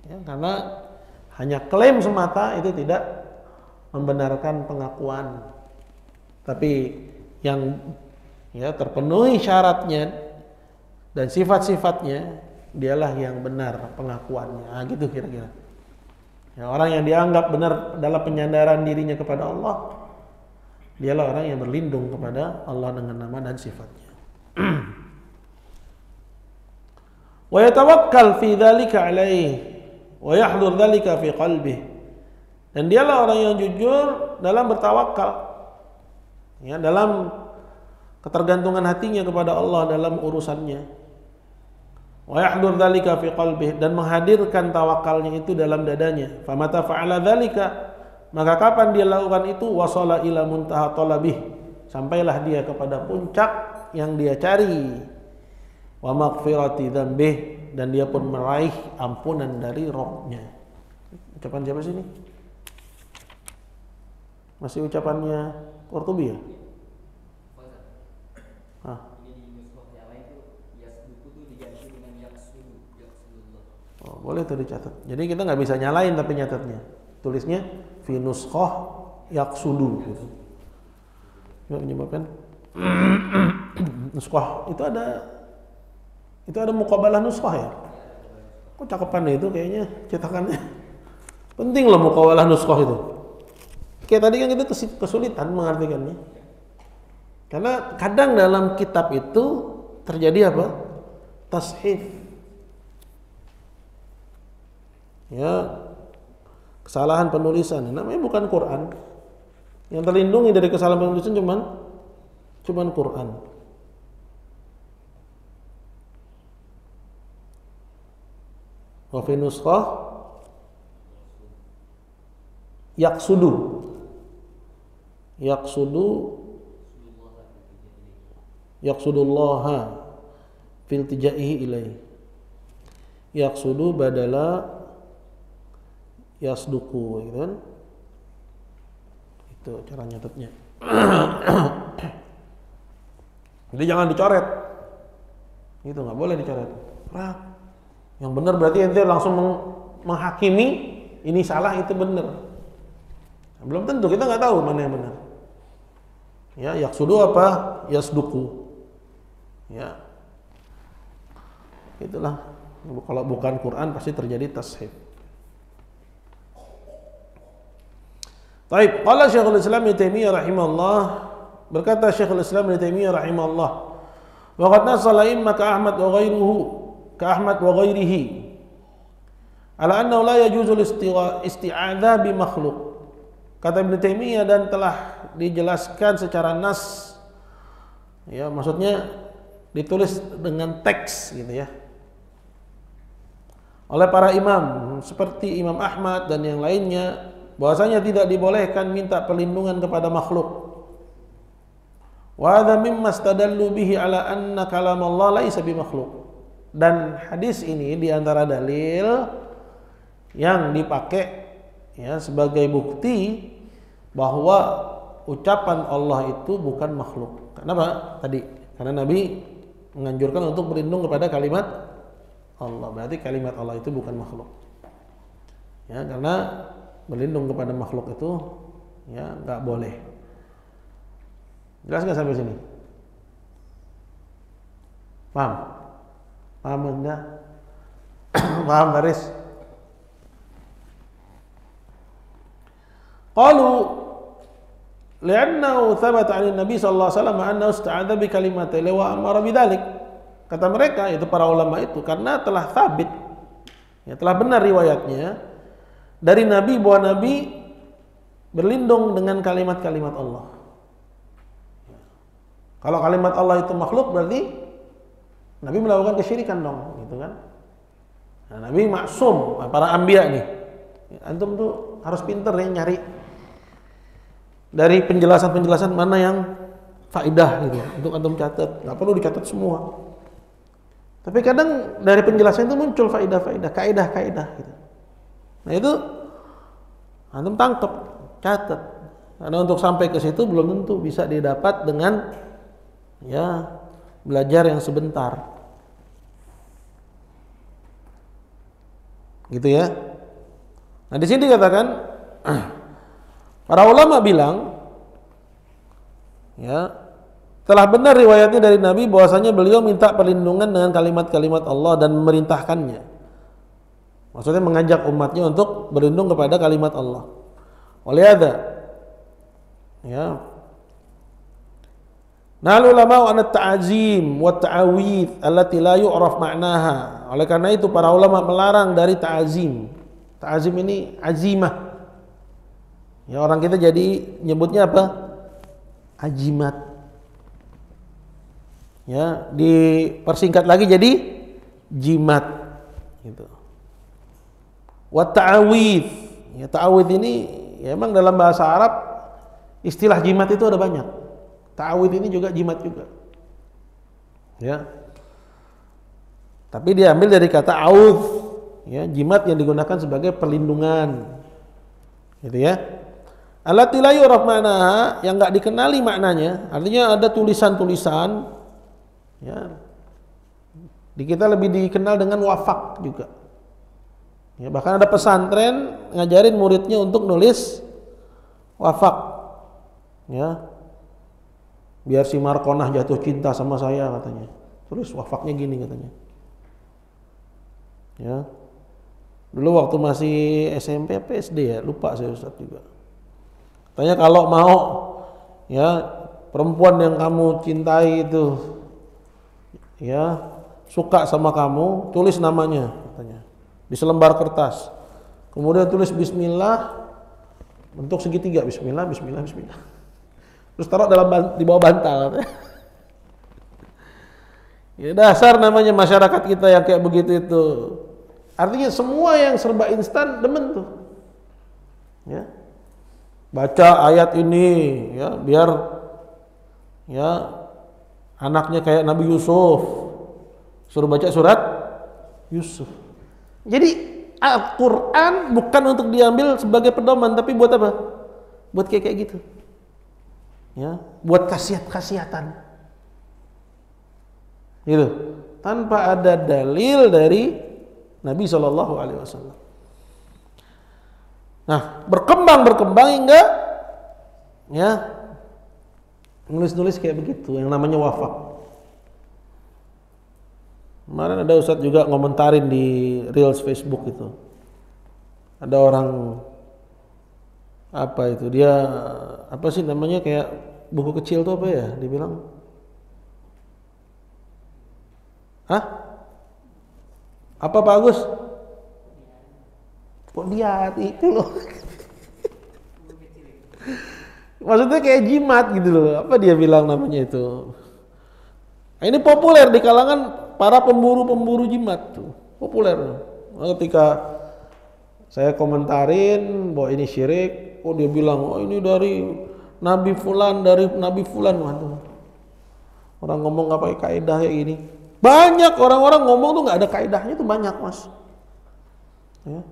Ya, karena hanya klaim semata itu tidak membenarkan pengakuan. Tapi yang terpenuhi syaratnya dan sifat-sifatnya, dialah yang benar pengakuannya. Nah, gitu kira-kira. Ya, orang yang dianggap benar dalam penyandaran dirinya kepada Allah, dialah orang yang berlindung kepada Allah dengan nama dan sifatnya. Wa yatawakkal fi dzalika alaihi wa yahdhur dzalika fi qalbihi. Dan dialah orang yang jujur dalam bertawakal. Ya, dalam ketergantungan hatinya kepada Allah dalam urusannya. Wa yahdhur dzalika fi qalbihi, dan menghadirkan tawakalnya itu dalam dadanya. Famata fa'ala dzalika, maka kapan dia lakukan itu, wasala ila muntaha talabih, sampailah dia kepada puncak yang dia cari. Wa maghfirati dzambih, dan dia pun meraih ampunan dari Rabb-nya. Ucapan siapa sih ini? Masih ucapannya Qurtubi ya? Oh, boleh tuh dicatat. Jadi kita nggak bisa nyalain tapi nyatatnya. Tulisnya fi nuskhah yaqsudu gitu. Yuk menyebabkan nuskhah itu ada muqabalah nuskhah ya. Kok cakepannya itu kayaknya cetakannya. Penting loh muqabalah nuskhah itu. Kayak tadi kan kita kesulitan mengartikannya. Karena kadang dalam kitab itu terjadi apa? Tashif. Ya, kesalahan penulisan. Namanya bukan Quran. Yang terlindungi dari kesalahan penulisan cuman Quran. Wa fi nuskhah yaqsudullaha fil tijaihi ilaihi. Yaqsudu badala yasduku, gitu kan? Itu cara nyatetnya. Jadi jangan dicoret. Itu nggak boleh dicoret. Nah, yang benar berarti ente langsung menghakimi ini salah itu benar. Nah, belum tentu, kita nggak tahu mana yang benar. Ya, yaksudu apa? Yasduku. Ya. Itulah. Kalau bukan Quran pasti terjadi tashif. Baik, qala Syekhul Islam Ibnu Taimiyah rahimahullah, berkata Syekhul Islam Ibnu Taimiyah rahimahullah, wa qad nasala imma ka Ahmad wa ghairihi ala annahu la yajuzu isti'adzah bi makhluk. Kata Ibnu Taimiyah, dan telah dijelaskan secara nas, ya maksudnya ditulis dengan teks gitu ya, oleh para imam seperti Imam Ahmad dan yang lainnya, bahwasanya tidak dibolehkan minta perlindungan kepada makhluk. Wa hadza mimma istadallu bihi ala anna kalam Allah laisa bi makhluk. Dan hadis ini diantara dalil yang dipakai ya sebagai bukti bahwa ucapan Allah itu bukan makhluk. Kenapa? Tadi karena Nabi menganjurkan untuk berlindung kepada kalimat Allah. Berarti kalimat Allah itu bukan makhluk. Ya, karena berlindung kepada makhluk itu ya nggak boleh. Jelas nggak sampai sini? Paham? Paham enggak? Paham baris? Qalu li'annahu thabata 'an Nabi sallallahu alaihi wasallam annahu ista'adza bi kalimatihi wa amara bidzalik. Kata mereka, itu para ulama itu, karena telah sabit, ya, telah benar riwayatnya dari Nabi bahwa Nabi berlindung dengan kalimat-kalimat Allah. Kalau kalimat Allah itu makhluk, berarti Nabi melakukan kesyirikan dong, gitu kan? Nah, Nabi maksum, para anbiya nih. Antum tuh harus pinter ya nyari dari penjelasan-penjelasan mana yang faidah gitu untuk antum catat. Nggak perlu dicatat semua. Tapi kadang dari penjelasan itu muncul faidah-faidah, kaidah-kaidah gitu. Nah itu antum tangkep, catat. Karena untuk sampai ke situ belum tentu bisa didapat dengan ya belajar yang sebentar. Gitu ya. Nah di sini dikatakan para ulama bilang ya telah benar riwayatnya dari Nabi bahwasanya beliau minta perlindungan dengan kalimat-kalimat Allah dan memerintahkannya. Maksudnya mengajak umatnya untuk berlindung kepada kalimat Allah. Oleh ada ya nal ulama an at-ta'zim wa at-ta'awidh allati la yu'raf ma'naha. Oleh karena itu para ulama melarang dari ta'zim. Ta'zim ini azimah. Ya orang kita jadi nyebutnya apa? Ajimat. Ya, dipersingkat lagi jadi jimat gitu. Wa ta'awidh. Ya, ta'awidh ini ya emang dalam bahasa Arab istilah jimat itu ada banyak. Ta'awidh ini juga jimat juga. Ya. Tapi diambil dari kata audh, ya, jimat yang digunakan sebagai perlindungan. Gitu ya. Allati la yu'raf ma'naha, yang enggak dikenali maknanya, artinya ada tulisan-tulisan ya. Di kita lebih dikenal dengan wafak juga. Ya, bahkan ada pesantren ngajarin muridnya untuk nulis wafak. Ya. Biar si Markonah jatuh cinta sama saya katanya. Terus wafaknya gini katanya. Ya. Dulu waktu masih SMP apa SD ya, lupa saya Ustaz juga. Katanya kalau mau ya perempuan yang kamu cintai itu ya suka sama kamu, tulis namanya katanya di selembar kertas. Kemudian tulis bismillah bentuk segitiga, bismillah bismillah bismillah. Terus taruh di bawah bantal. Ya dasar namanya masyarakat kita yang kayak begitu itu. Artinya semua yang serba instan demen tuh. Ya. Baca ayat ini ya biar ya anaknya kayak Nabi Yusuf. Suruh baca surat Yusuf. Jadi Al-Qur'an bukan untuk diambil sebagai pedoman, tapi buat apa? Buat kayak gitu. Ya, buat khasiat-khasiatan. Gitu. Tanpa ada dalil dari Nabi SAW. Nah, berkembang hingga ya nulis-nulis kayak begitu yang namanya wafak. Kemarin ada Ustadz juga ngomentarin di Reels Facebook itu. Ada orang apa itu, dia apa sih namanya kayak buku kecil tuh apa ya dibilang? Hah? Apa Pak Agus? Kok dia itu loh. Maksudnya kayak jimat gitu loh. Apa dia bilang namanya itu? Nah, ini populer di kalangan para pemburu jimat tuh. Populer. Nah, ketika saya komentarin bahwa ini syirik, oh dia bilang, oh ini dari Nabi Fulan, waduh. Orang ngomong apa kaidah kayak gini. Banyak orang-orang ngomong tuh nggak ada kaidahnya tuh banyak mas. Ya.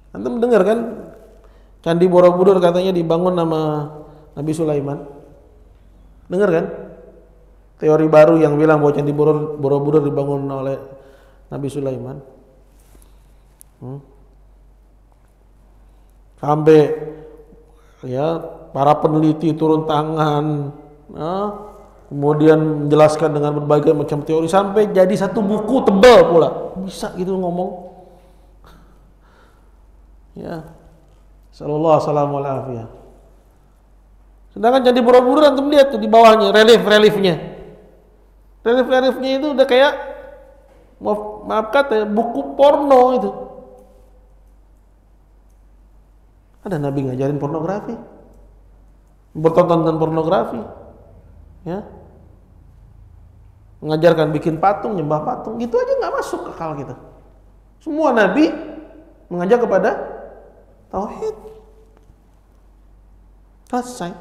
Antum dengar kan Candi Borobudur katanya dibangun nama Nabi Sulaiman. Dengar kan? teori baru yang bilang bahwa Candi Borobudur dibangun oleh Nabi Sulaiman. Sampai ya para peneliti turun tangan, kemudian menjelaskan dengan berbagai macam teori sampai jadi satu buku tebal pula. Bisa gitu ngomong. Ya. Sallallahu alaihi wasallam. Sedangkan Candi Borobudur antum lihat tuh di bawahnya relief-reliefnya. Relief-reliefnya itu udah kayak maaf kata buku porno itu. Ada Nabi ngajarin pornografi, bertonton pornografi, ya, mengajarkan bikin patung, nyembah patung, gitu aja nggak masuk ke akal kita. Semua Nabi mengajak kepada tauhid, selesai,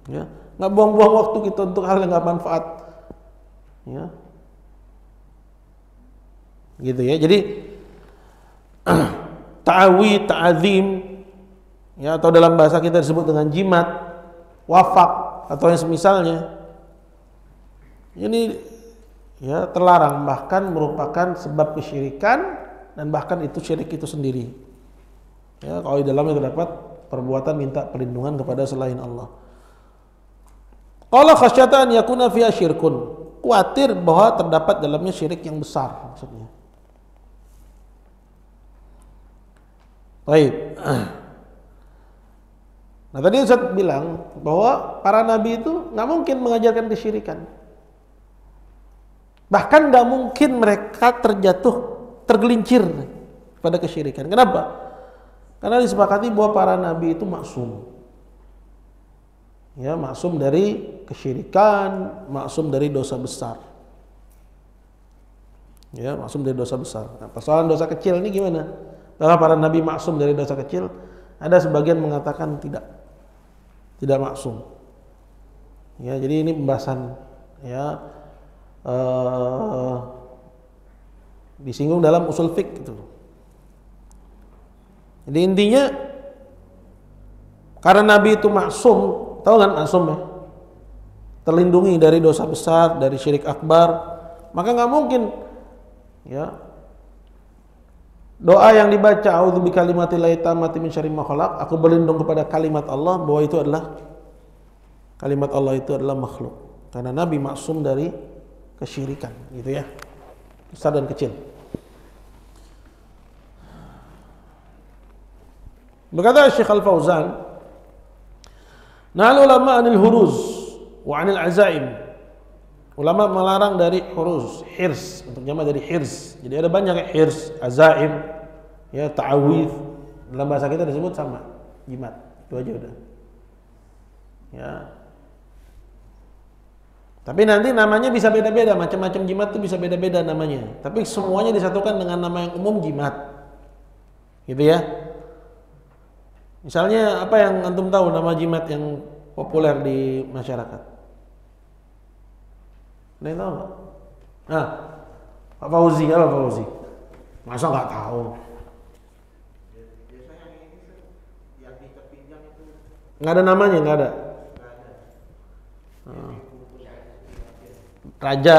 ya, nggak buang-buang waktu kita untuk hal yang nggak manfaat, ya, gitu ya. Jadi ta'awi, ta'azim, ya, atau dalam bahasa kita disebut dengan jimat, wafak atau yang semisalnya, ini ya terlarang, bahkan merupakan sebab kesyirikan dan bahkan itu syirik itu sendiri. Ya, kalau di dalamnya terdapat perbuatan minta perlindungan kepada selain Allah. Qala khasyata an yakuna fiha syirkun, khawatir bahwa terdapat dalamnya syirik yang besar maksudnya. Baik. Nah tadi Ustaz bilang bahwa para nabi itu nggak mungkin mengajarkan kesyirikan. Bahkan nggak mungkin mereka tergelincir pada kesyirikan. Kenapa? Karena disepakati bahwa para nabi itu maksum. Ya, maksum dari kesyirikan, maksum dari dosa besar. Ya, maksum dari dosa besar. Nah, persoalan dosa kecil ini gimana? Kalau para nabi maksum dari dosa kecil, ada sebagian mengatakan tidak maksum. Ya, jadi ini pembahasan ya disinggung dalam usul fiqh gitu. Jadi intinya karena nabi itu maksum, tahu kan maksum ya? Terlindungi dari dosa besar, dari syirik akbar, maka nggak mungkin ya doa yang dibaca a'udzu bikalimatillahi tammati min syarri ma khalaq, aku berlindung kepada kalimat Allah, bahwa itu adalah kalimat Allah itu adalah makhluk. Karena nabi maksum dari kesyirikan, gitu ya. Besar dan kecil. Berkata Syekh Al-Fauzan, "Nahal ulama 'anil huruz wa 'anil azaim." Ulama melarang dari huruz, hirs, untuk jama dari hirs. Jadi ada banyak hirs, azaim, ya, ta'awidz. Dalam bahasa kita disebut sama, jimat. Itu aja udah. Ya. Tapi nanti namanya bisa beda-beda, macam-macam jimat itu bisa beda-beda namanya. Tapi semuanya disatukan dengan nama yang umum jimat. Gitu ya. Misalnya apa yang antum tahu nama jimat yang populer di masyarakat? Ada yang tahu nggak? Nah, Pak Fauzi, apa Pak Fauzi? Masa nggak tahu? Nggak ada namanya, nggak ada. Raja,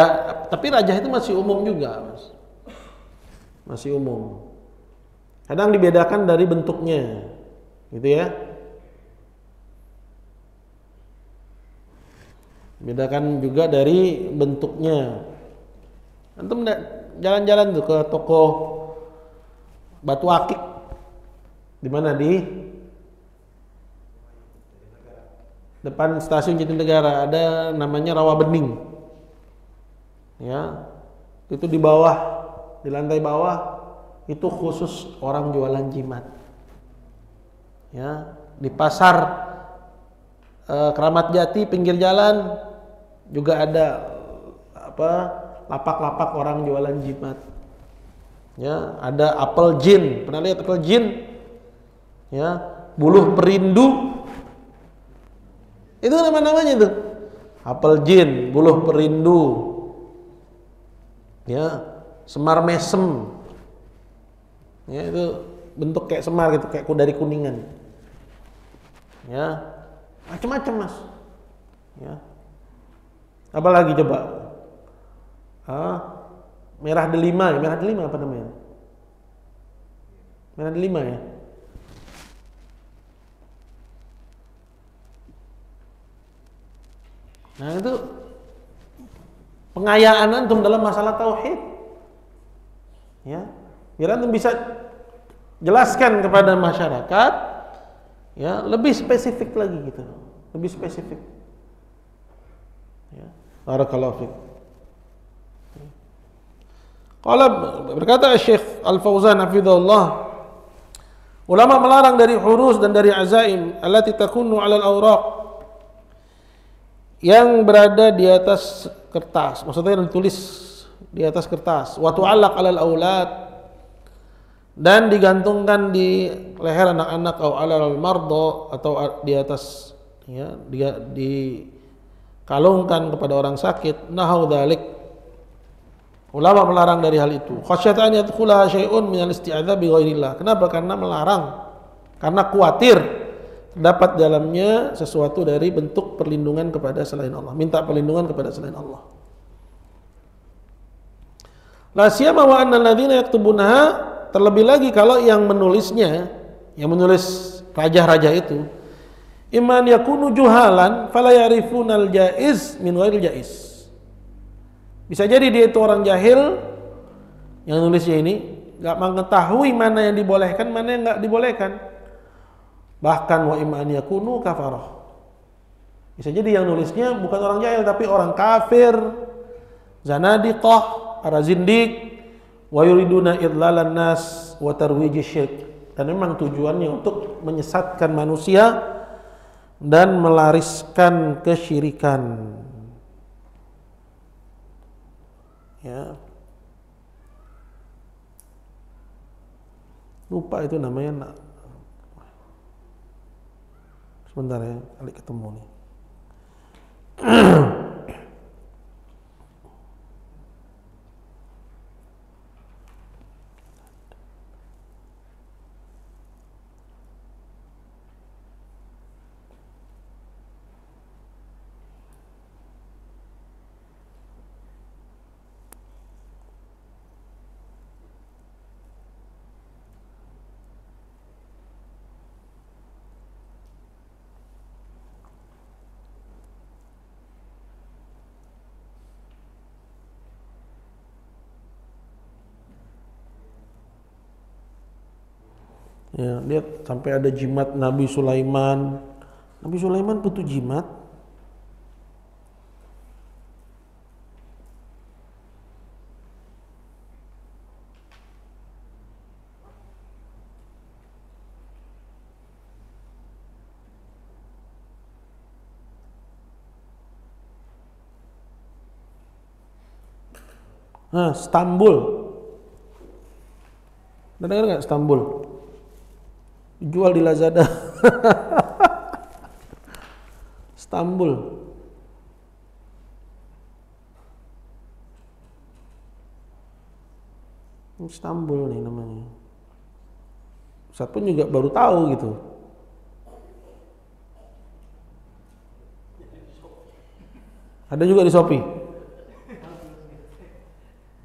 tapi raja itu masih umum juga, Mas. Masih umum. Kadang dibedakan dari bentuknya, gitu ya. Bedakan juga dari bentuknya. Antum jalan-jalan tuh ke toko batu akik. Di mana? Di depan stasiun Jatinegara ada namanya Rawa Bening. Ya. Itu di bawah, di lantai bawah itu khusus orang jualan jimat. Ya, di pasar Keramat Jati pinggir jalan juga ada lapak-lapak orang jualan jimat. Ya, ada apel jin. Pernah lihat apel jin? Ya, buluh perindu. Itu nama-namanya itu. Apel jin, buluh perindu. Ya, semar mesem. Ya, itu bentuk kayak semar gitu, kayak dari kuningan. Ya, macam-macam, Mas. Ya. Apa lagi coba? Merah delima, merah delima apa namanya? Merah delima ya. Nah itu pengayaan antum dalam masalah tauhid, ya, biar antum bisa jelaskan kepada masyarakat, ya, lebih spesifik lagi gitu, lebih spesifik. Ya, barakallahu fiik. Qala berkata Syekh Al-Fauzan hafizahullah, ulama melarang dari hurus dan dari azaim allati takunu 'alal awraq, yang berada di atas kertas, maksudnya yang ditulis di atas kertas, wa tu'allaq 'alal aulad, dan digantungkan di leher anak-anak, atau 'alal mardo, atau di atas, ya, dikalungkan kepada orang sakit, nahau dzalik. Ulama melarang dari hal itu. Khasyatan yadkhula syai'un minal isti'adzah bi ghairillah. Kenapa? Karena melarang. Karena khawatir terdapat dalamnya sesuatu dari bentuk perlindungan kepada selain Allah. Minta perlindungan kepada selain Allah. La siyama wa anna alladziina yaktubunaha, terlebih lagi kalau yang menulisnya, yang menulis raja-raja itu, iman yakunu juhalan fala ya'rifunal jaiz min ghairil jaiz. Bisa jadi dia itu orang jahil yang nulisnya ini, nggak mengetahui mana yang dibolehkan, mana yang nggak dibolehkan. Bahkan wa iman yakunu kafarah. Bisa jadi yang nulisnya bukan orang jahil tapi orang kafir, zanadiqah, para zindik, wa yuriduna idlalan nas wa tarwiji syirk. Dan memang tujuannya untuk menyesatkan manusia dan melariskan kesyirikan. Ya, lupa itu namanya. Sebentar ya, kali ketemu nih. Ya, lihat sampai ada jimat Nabi Sulaiman. Nabi Sulaiman butuh jimat. Nah, Istanbul. Udah dengar nggak Istanbul? Jual di Lazada. Istanbul. Istanbul nih namanya. Ustaz pun juga baru tahu gitu. Ada juga di Shopee.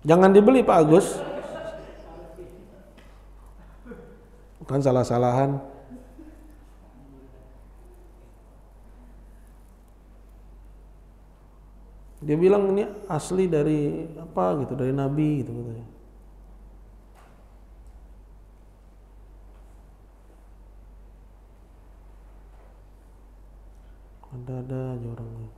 Jangan dibeli Pak Agus. Bukan salah-salahan. Dia bilang ini asli dari apa gitu, dari Nabi gitu katanya. Ada aja orangnya.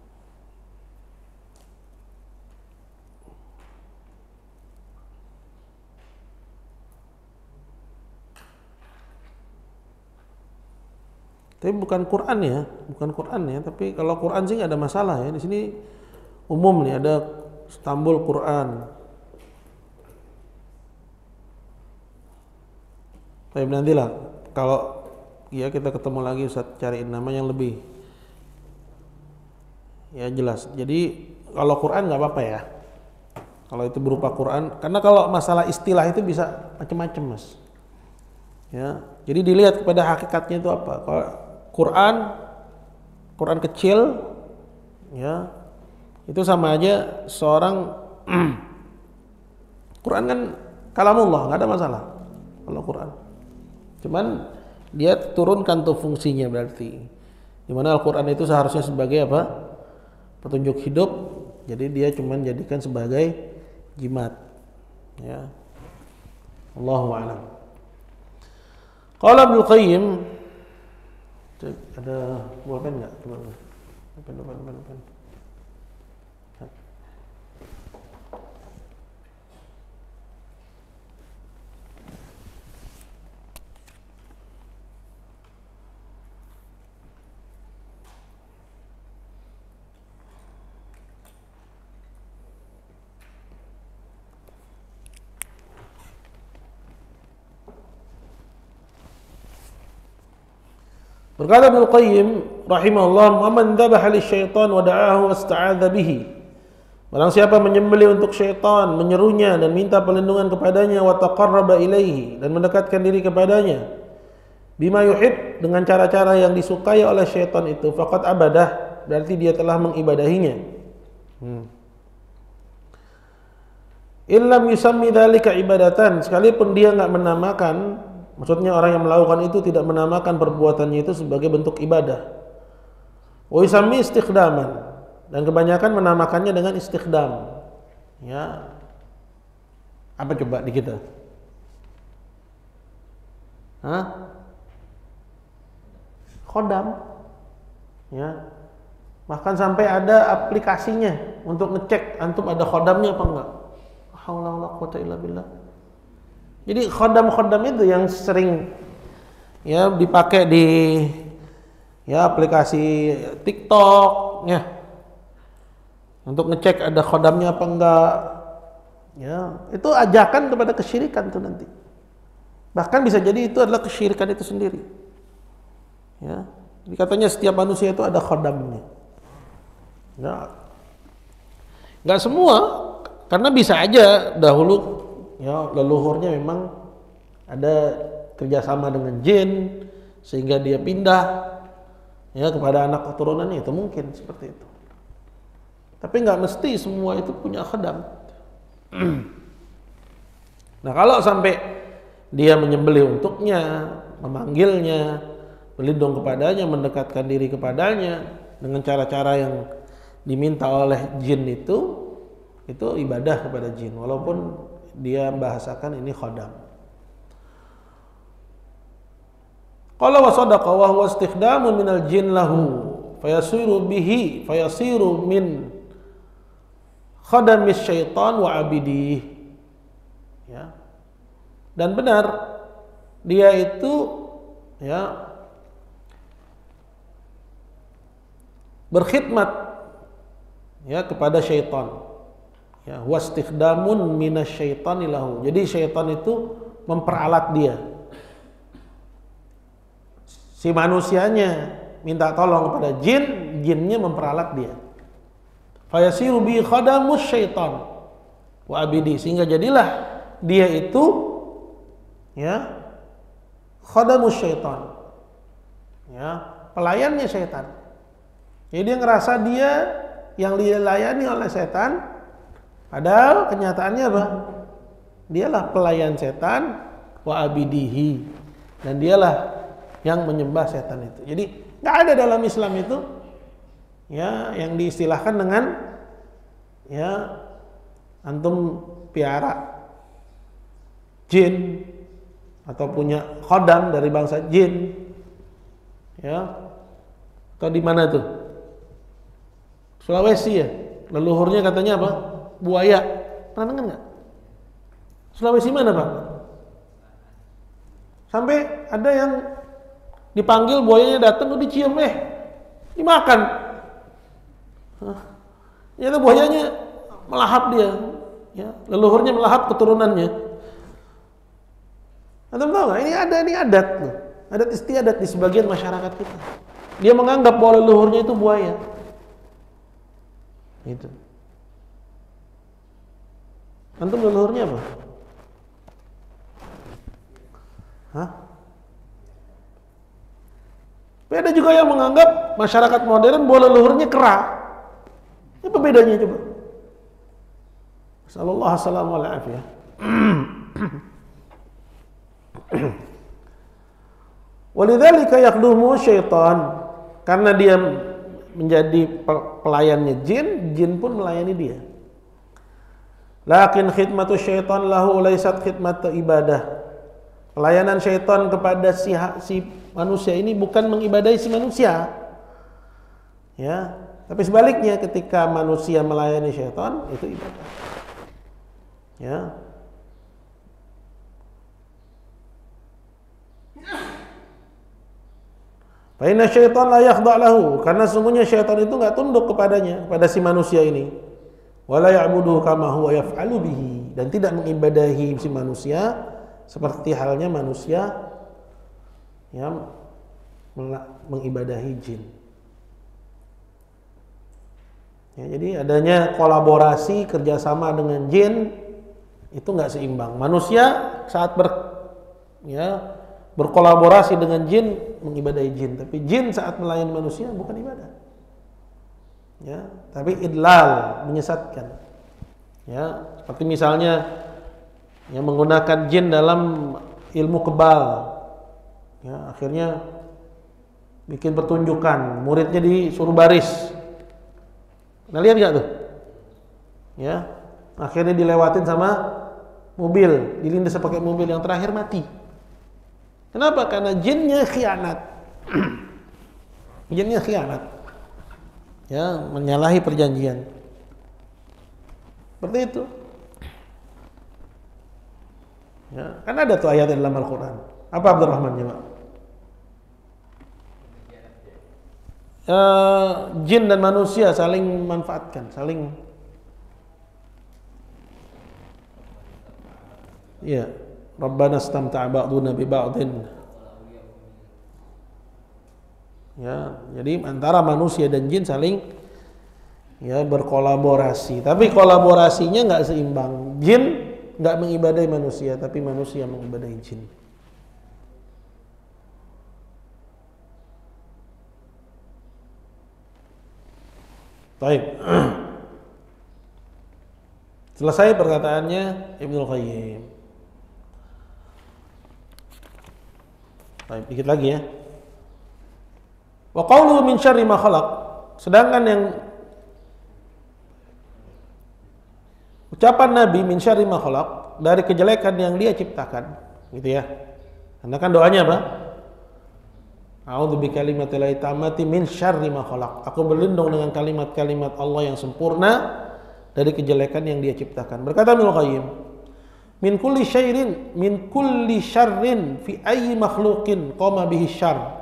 Tapi bukan Quran ya, bukan Quran ya. Tapi kalau Quran sih nggak ada masalah ya. Di sini umum nih ada Istanbul Quran. Tapi nantilah kalau ya kita ketemu lagi Ustaz cariin nama yang lebih ya jelas. Jadi kalau Quran nggak apa-apa ya. Kalau itu berupa Quran, karena kalau masalah istilah itu bisa macam-macam mas. Ya, jadi dilihat kepada hakikatnya itu apa. Kalau Quran kecil, ya Itu sama aja seorang Quran kan kalamullah, nggak ada masalah kalau Quran. Cuman dia turunkan tuh fungsinya berarti. Dimana Al-Quran itu seharusnya sebagai apa? Petunjuk hidup. Jadi dia cuman jadikan sebagai jimat. Ya. Allahu a'lam. Qala Ibnu Qayyim, ada pulpen enggak? Coba. Pen. Berkata Ibnu Qayyim rahimahullah, "Man dzabaha lisyaitan wa da'ahu wasta'adza bihi." Barang siapa menyembelih untuk syaitan, menyerunya dan minta perlindungan kepadanya, wa taqarraba ilaihi, dan mendekatkan diri kepadanya, bima yuhib, dengan cara-cara yang disukai oleh syaitan itu, faqad abadah, berarti dia telah mengibadahinya. Illam yusammi dzalika ibadatan, sekalipun dia enggak menamakan, maksudnya orang yang melakukan itu tidak menamakan perbuatannya itu sebagai bentuk ibadah. Wa yusammi istikhdaman, dan kebanyakan menamakannya dengan istikhdam. Ya. Apa coba di kita? Khodam. Ya. Bahkan sampai ada aplikasinya untuk ngecek antum ada khodamnya apa enggak. Haula wala quwata illa billah. Jadi khodam-khodam itu yang sering ya dipakai di ya aplikasi TikTok ya. Untuk ngecek ada khodamnya apa enggak. Ya, itu ajakan kepada kesyirikan tuh nanti. Bahkan bisa jadi itu adalah kesyirikan itu sendiri. Ya. Jadi katanya setiap manusia itu ada khodamnya. Enggak semua, karena bisa aja dahulu ya leluhurnya memang ada kerjasama dengan jin sehingga dia pindah ya kepada anak keturunannya, itu mungkin seperti itu. Tapi nggak mesti semua itu punya khodam. Nah kalau sampai dia menyembelih untuknya, memanggilnya, berlindung kepadanya, mendekatkan diri kepadanya dengan cara-cara yang diminta oleh jin itu ibadah kepada jin, walaupun dia bahasakan ini khodam. Qala wa sadaqa wa huwa istikhdamun minal jin lahu fayasiru min khadamis syaitan wa abidih. Ya. Dan benar dia itu ya berkhidmat ya kepada syaitan. Ya, wastikhdamun minasyaitani lahu. Jadi syaitan itu memperalat dia. Si manusianya minta tolong kepada jin, jinnya memperalat dia. Fayasiru bi khadamus syaitan wa abidi, sehingga jadilah dia itu ya khadamus syaitan. Ya, pelayannya syaitan. Jadi dia ngerasa dia yang dilayani oleh setan, padahal kenyataannya apa? Dialah pelayan setan wa abidihi, dan dialah yang menyembah setan itu. Jadi nggak ada dalam Islam itu ya yang diistilahkan dengan ya antum piara jin atau punya khodam dari bangsa jin ya, atau di mana tuh? Sulawesi ya, leluhurnya katanya apa? Buaya. Pernah dengar nggak? Sulawesi mana Pak? Sampai ada yang dipanggil, buayanya datang, tuh dicium, dimakan. Ternyata buayanya melahap dia, ya, leluhurnya melahap keturunannya. Anda tahu nggak? Ini adat loh, adat istiadat di sebagian masyarakat kita. Dia menganggap bahwa leluhurnya itu buaya. Itu. Antum leluhurnya apa? Tapi ada juga yang menganggap masyarakat modern bahwa leluhurnya kera. Apa bedanya coba? Sallallahu alaihi wasallam. Walidzalika yaqdumu syaitan, karena dia menjadi pelayannya jin, jin pun melayani dia. Lakin khidmatu syaitan lahu laysat khidmatu ibadah. Pelayanan syaitan kepada si manusia ini bukan mengibadahi si manusia. Ya, tapi sebaliknya ketika manusia melayani syaitan itu ibadah. Ya. Fa inna syaitan la yakhda' lahu, karena sungguhnya syaitan itu enggak tunduk kepadanya, kepada si manusia ini. Wala ya'buduhu kama huwa yaf'alu bihi, dan tidak mengibadahi si manusia seperti halnya manusia yang mengibadahi jin. Ya, jadi adanya kolaborasi kerjasama dengan jin itu enggak seimbang. Manusia saat berkolaborasi dengan jin mengibadahi jin, tapi jin saat melayani manusia bukan ibadah. Ya, tapi idlal, menyesatkan. Ya, seperti misalnya yang menggunakan jin dalam ilmu kebal. Ya, akhirnya bikin pertunjukan, muridnya disuruh baris. Nah, lihat enggak tuh? Ya, akhirnya dilewatin sama mobil, dilindas pakai mobil, yang terakhir mati. Kenapa? Karena jinnya khianat. Jinnya khianat. Ya, menyalahi perjanjian. Seperti itu. Ya, kan ada tuh ayat dalam Al-Qur'an. Apa Abdurrahman jemaah? Jin dan manusia saling memanfaatkan, saling. Ya. Rabbana istamta'a ba'duna bi ba'din. Ya, jadi antara manusia dan jin saling berkolaborasi. Tapi kolaborasinya enggak seimbang. Jin enggak mengibadahi manusia, tapi manusia mengibadahi jin. Baik. Selesai perkataannya Ibnul Qayyim. Baik, dikit lagi ya. Wa qawluhu min syarri ma khalaq. Sedangkan yang ucapan Nabi min syarri ma khalaq, dari kejelekan yang dia ciptakan, gitu ya. Karena kan doanya apa? A'udzu bikalimatillahi tammati min syarri ma khalaq. Aku berlindung dengan kalimat-kalimat Allah yang sempurna dari kejelekan yang dia ciptakan. Berkata Ibnu Qayyim, min kulli syarrin fi ayyi makhluqin qama bihi syarr.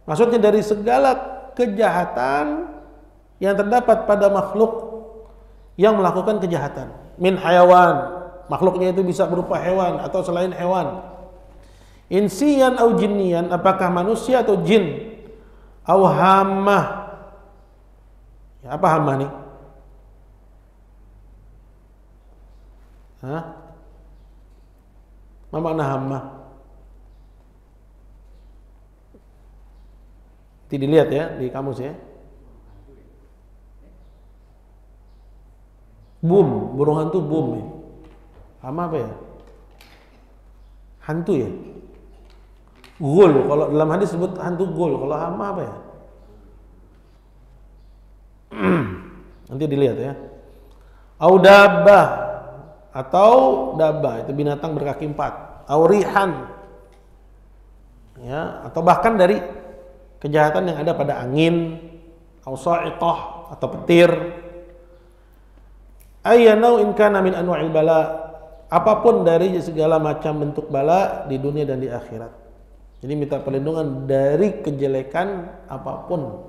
Maksudnya dari segala kejahatan yang terdapat pada makhluk yang melakukan kejahatan. Min hayawan, makhluknya itu bisa berupa hewan atau selain hewan. Insiyan au jinniyan, apakah manusia atau jin. Au hammah. Ya, apa hammah nih? Hah? Apa makna hammah? Nanti dilihat ya di kamus ya. Boom, burung hantu boom ya. Hama apa ya? Hantu ya? Ghul, kalau dalam hadis sebut hantu ghul. Kalau hama apa ya? Nanti dilihat ya. Au dabbah, atau dabbah itu binatang berkaki empat. Au rihan, ya, atau bahkan dari kejahatan yang ada pada angin, au sa'iqah, atau petir. Ayyanau in kana min anwa'il bala, apapun dari segala macam bentuk bala di dunia dan di akhirat. Jadi minta perlindungan dari kejelekan apapun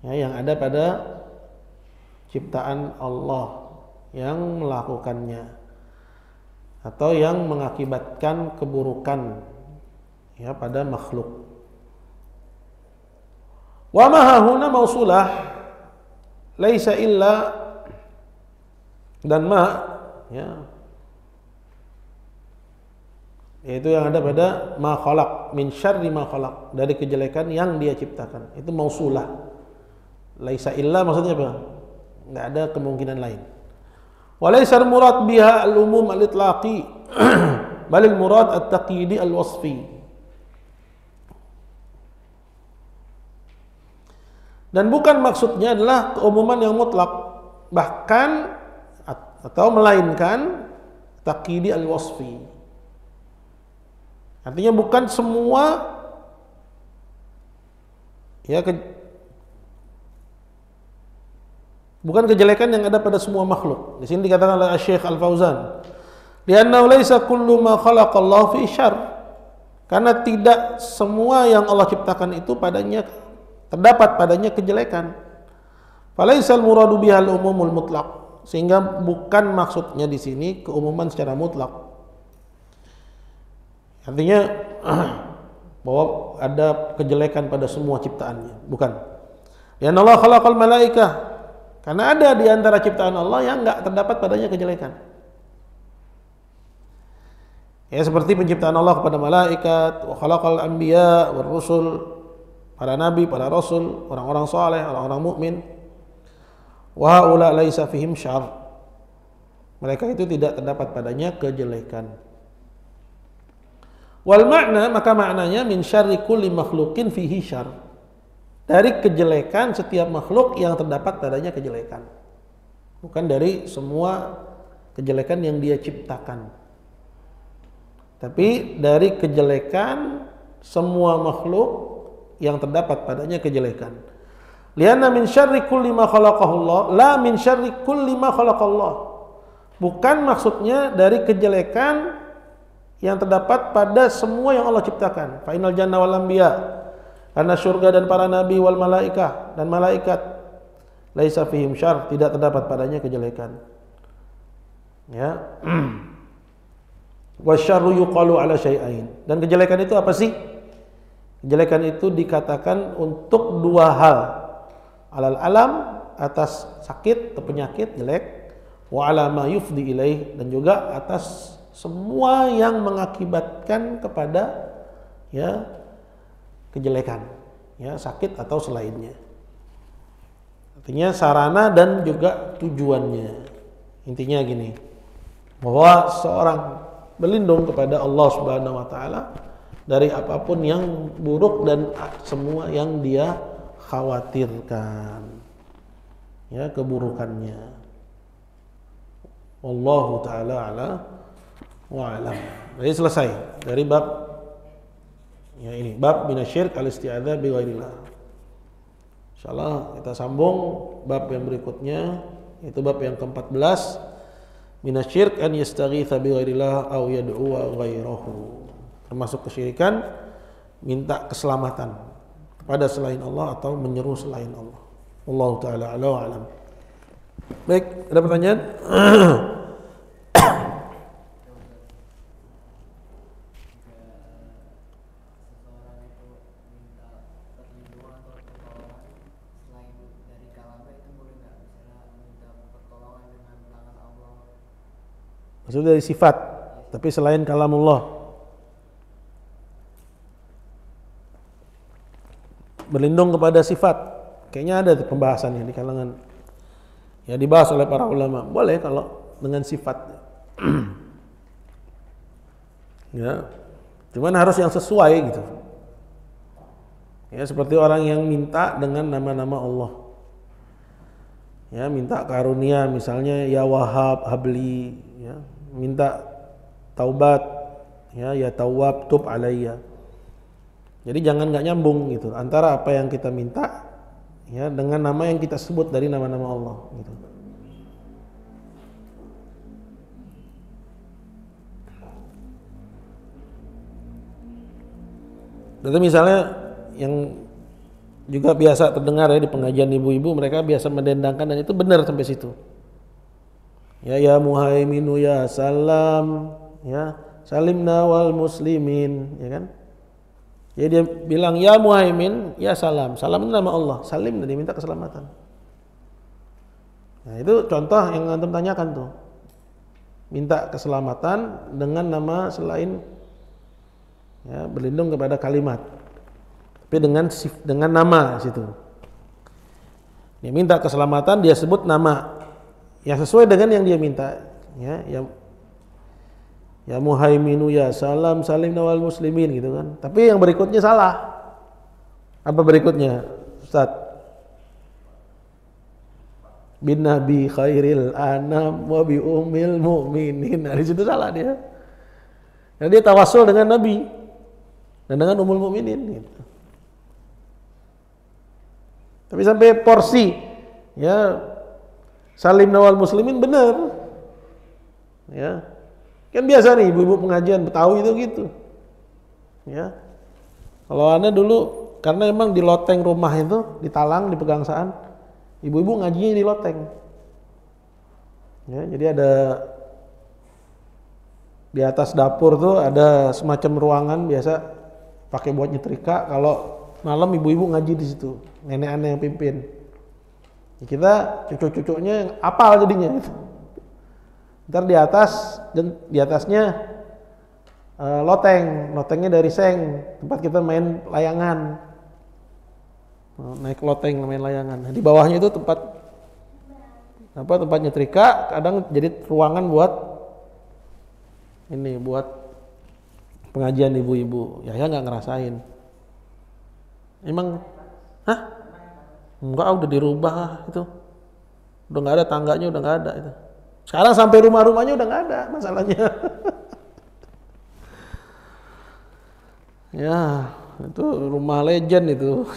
ya, yang ada pada ciptaan Allah yang melakukannya atau yang mengakibatkan keburukan ya pada makhluk. Wa ma hahuna mausulah laisa illa, dan ma ya, yaitu yang ada pada ma khalaq, min syarri ma khalaq, dari kejelekan yang dia ciptakan. Itu mausulah. Laisa illa maksudnya apa? Enggak ada kemungkinan lain. Walaysa al-murad biha al-umum al-itlaqi bal al-murad at-taqyidi al-wasfi. Dan bukan maksudnya adalah keumuman yang mutlak, bahkan atau melainkan taqyidi al-wasfi. Artinya bukan semua bukan kejelekan yang ada pada semua makhluk. Di sini dikatakan oleh Syekh Al-Fauzan, "Li'annahu laisa kullu ma khalaqallahu fi syarr." Karena tidak semua yang Allah ciptakan itu terdapat padanya kejelekan. Falaisal muradu bihal umumul mutlaq. Sehingga bukan maksudnya di sini keumuman secara mutlak. Artinya bahwa ada kejelekan pada semua ciptaannya, bukan. Ya Allah khalaqal malaikah. Karena ada di antara ciptaan Allah yang enggak terdapat padanya kejelekan. Ya seperti penciptaan Allah kepada malaikat, wa khalaqal anbiya war rusul, para nabi, para rasul, orang-orang saleh, orang-orang mukmin. Wa haula laisa fihim syarr. Mereka itu tidak terdapat padanya kejelekan. Wal makna, maka maknanya min syarri kulli makhluqin fihi syarr. Dari kejelekan setiap makhluk yang terdapat padanya kejelekan. Bukan dari semua kejelekan yang dia ciptakan. Tapi dari kejelekan semua makhluk yang terdapat padanya kejelekan. Lianna min syarri kulli ma khalaqahullah, la min syarri kulli ma khalaqallah. Bukan maksudnya dari kejelekan yang terdapat pada semua yang Allah ciptakan. Fa innal janna wal anbiya, karena surga dan para nabi wal malaikah dan malaikat, laisa fihim syarr, tidak terdapat padanya kejelekan. Ya. Wasyarru yuqalu ala syai'ain. Dan kejelekan itu apa sih? Kejelekan itu dikatakan untuk dua hal. Alal alam, atas sakit atau penyakit jelek, wa ala ma yufdi ilaih, dan juga atas semua yang mengakibatkan kepada kejelekan, sakit atau selainnya. Artinya sarana dan juga tujuannya. Intinya gini, bahwa seorang berlindung kepada Allah Subhanahu wa taala dari apapun yang buruk dan semua yang dia khawatirkan, keburukannya. Wallahu taala ala wa alam. Jadi selesai dari bab ini, bab minasyirk al-isti'adzah bi ghairillah. Insyaallah kita sambung bab yang berikutnya, itu bab yang ke-14, minasyirk an yastaghitsa bi ghairillah aw yad'u ghairahu. Termasuk kesyirikan minta keselamatan kepada selain Allah atau menyeru selain Allah. Wallahu taala ala wa alam. Baik, ada pertanyaan? Maksudnya dari sifat, tapi selain kalamullah. Berlindung kepada sifat. Kayaknya ada pembahasannya di kalangan. Ya dibahas oleh para ulama. Boleh kalau dengan sifat. Ya. Cuman harus yang sesuai gitu. Ya seperti orang yang minta dengan nama-nama Allah. Ya, minta karunia misalnya ya Wahhab habli, ya. Minta taubat, ya Tawwab tub alayya. Jadi jangan nggak nyambung gitu antara apa yang kita minta ya dengan nama yang kita sebut dari nama-nama Allah gitu. Jadi misalnya yang juga biasa terdengar ya di pengajian ibu-ibu, mereka biasa mendendangkan dan itu benar sampai situ. Ya muhaiminu ya salam, ya salimna wal muslimin, ya kan? Ya dia bilang ya muhaimin, ya salam. Salam itu nama Allah, salim dan diminta keselamatan. Nah, itu contoh yang antum tanyakan tuh. Minta keselamatan dengan nama selain ya berlindung kepada kalimat. Tapi dengan nama situ. Dia minta keselamatan, dia sebut nama yang sesuai dengan yang dia minta. Ya Muhaiminu ya salam salim nawal muslimin gitu kan. Tapi yang berikutnya salah. Apa berikutnya, Ustaz? Bin Nabi khairil anam wa bi ummil mu'minin. Nah, di situ salah dia. Nah, dia tawasul dengan Nabi dan dengan ummul mu'minin gitu. Tapi sampai porsi ya salim nawal muslimin benar. Ya. Kan biasa nih ibu-ibu pengajian Betawi itu gitu. Ya. Kalau Anda dulu karena emang di loteng rumah itu, di talang, di pegangsaan, ibu-ibu ngajinya di loteng. Ya, jadi ada di atas dapur tuh ada semacam ruangan biasa pakai buat nyetrika. Kalau malam ibu-ibu ngaji di situ, nenek-nenek yang pimpin. Ya, kita cucu-cucunya apal jadinya. Ntar di atas dan di atasnya lotengnya dari seng, tempat kita main layangan. Naik loteng main layangan. Nah, di bawahnya itu tempat nyetrika, kadang jadi ruangan buat pengajian ibu-ibu. Ya nggak ngerasain. Emang, enggak, udah dirubah itu. Udah nggak ada tangganya, udah nggak ada itu. Sekarang sampai rumah-rumahnya udah nggak ada masalahnya. Ya, itu rumah legend itu.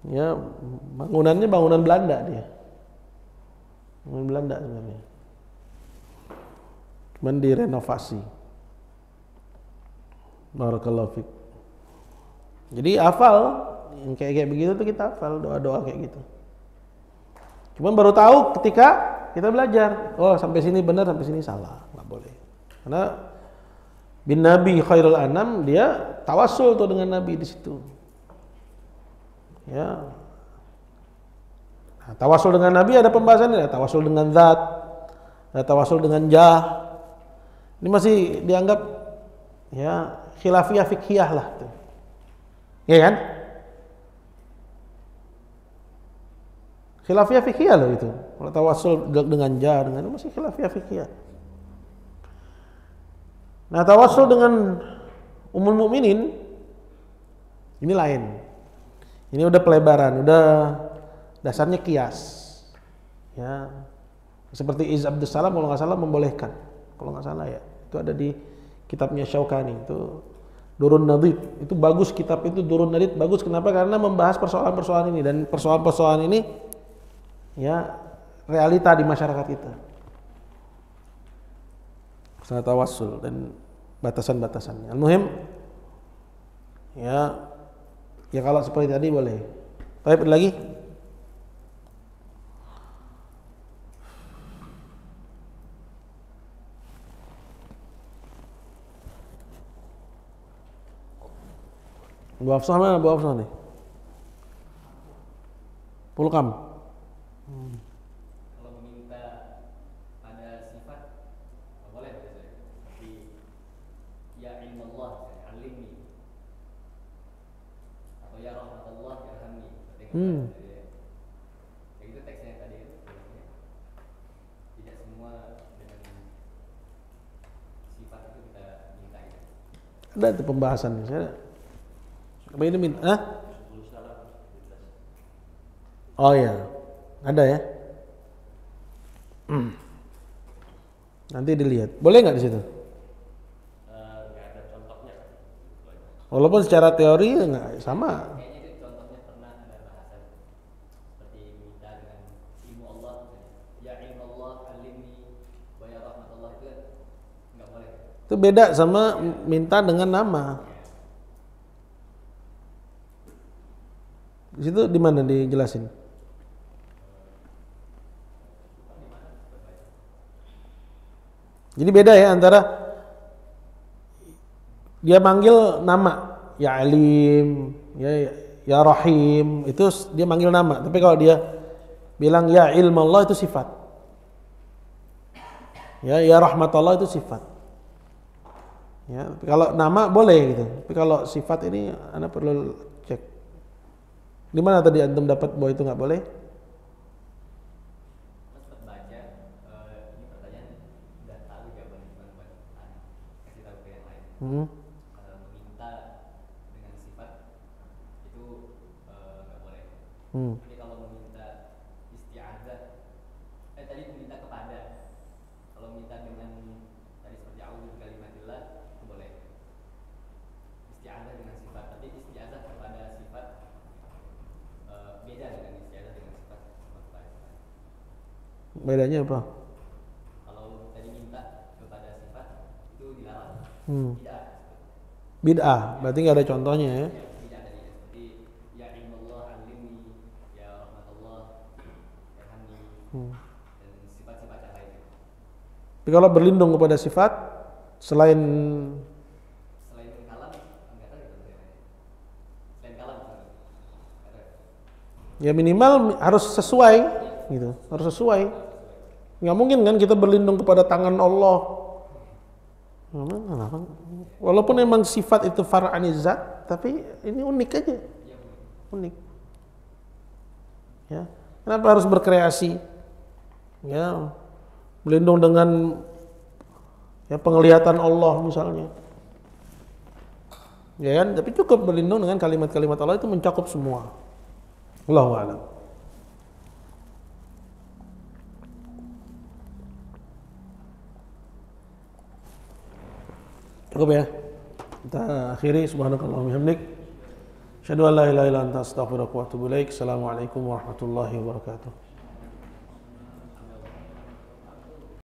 Ya, bangunannya bangunan Belanda dia. Bangunan Belanda sebenarnya. Cuman direnovasi. Barakallahu fiik. Jadi hafal yang kayak begitu tuh, kita hafal doa-doa kayak gitu. Cuman baru tahu ketika kita belajar. Oh, sampai sini benar, sampai sini salah. Nggak boleh. Karena bin Nabi khairul anam, dia tawasul tuh dengan Nabi di situ. Ya. Nah, tawasul dengan Nabi ada pembahasannya, ada tawasul dengan zat, ada tawasul dengan jah. Ini masih dianggap ya khilafiyah fikhiyah lah tuh. Ya kan? Khilafiyah fikhiyah loh itu. Kalau tawasul dengan jah, dengan itu masih khilafiyah fikhiyah. Nah, tawasul dengan ummul mukminin ini lain. Ini udah pelebaran, udah dasarnya kias. Ya. Seperti Iz Abdus Salam kalau nggak salah membolehkan. Kalau nggak salah ya. Itu ada di kitabnya Syaukani, itu Durun Nadid. Itu bagus, kitab itu Durun Nadid bagus. Kenapa? Karena membahas persoalan-persoalan ini, dan persoalan-persoalan ini ya realita di masyarakat kita. Masalah tawassul dan batasan-batasannya. Al-muhim ya kalau seperti tadi boleh. Baik, lagi. Bu Hafsah mana? Bu Hafsah nih? Pulkam. Kalau meminta pada sifat, boleh seperti ya ilmallah, alimni, atau ya rahmatullah, yarhamni. Ya itu teksnya tadi itu. Tidak semua dengan sifat itu kita minta ya. Ada itu pembahasan. Apa ini minta? Oh ya, ada ya. Nanti dilihat. Boleh nggak di situ? Nggak ada contohnya. Walaupun secara teori nggak sama. Kayaknya itu contohnya pernah ada bahasan seperti minta dengan ilmu Allah, ya ilmu Allah alimni wa ya rahmatullah, itu kan nggak boleh. Itu beda sama minta dengan nama. Di situ di mana dijelasin? Jadi beda ya antara dia manggil nama, ya Alim, ya Rahim, itu dia manggil nama. Tapi kalau dia bilang ya ilmallah itu sifat. Ya rahmatullah itu sifat. Ya, kalau nama boleh gitu. Tapi kalau sifat ini Anda perlu cek. Di mana tadi antum dapat bahwa itu nggak boleh? Mas sempat baca, ini pertanyaan nggak tahu jawabannya, cuma buat kasih tahu ke yang lain. Hmm. Meminta dengan sifat itu nggak boleh. Hmm. Tapi kalau meminta isti'adzah, tadi meminta kepada, kalau minta dengan tadi seperti a'udzu bikalimatillah itu boleh. Isti'adzah dengan sifat, tapi isti'adzah kepada sifat beda dengan isti'adzah dengan sifat kepada sifat. Bedanya apa? Kalau tadi minta kepada sifat itu dilarang. Tidak. Bid'ah, berarti nggak ada contohnya ya? Tidak tadi seperti ya ilmallah alimni, ya rahmatullah, ya hamni, dan sifat-sifat yang lain. Tapi kalau berlindung kepada sifat selain Kalam, enggak tahu itu yang lain. Selain kalam, enggak tahu. ya minimal harus sesuai gitu, harus sesuai. Nggak mungkin kan kita berlindung kepada tangan Allah. Walaupun memang sifat itu far'anizat, tapi ini unik aja, unik. Ya, kenapa harus berkreasi? Ya, berlindung dengan ya penglihatan Allah misalnya. Ya kan, tapi cukup berlindung dengan kalimat-kalimat Allah, itu mencakup semua. Allahu a'lam. Cukup ya. Kita akhiri, subhanakallahumma hamdik. Asyhadu an la ilaha illa anta astaghfiruka wa atubu ilaik. Assalamualaikum warahmatullahi wabarakatuh.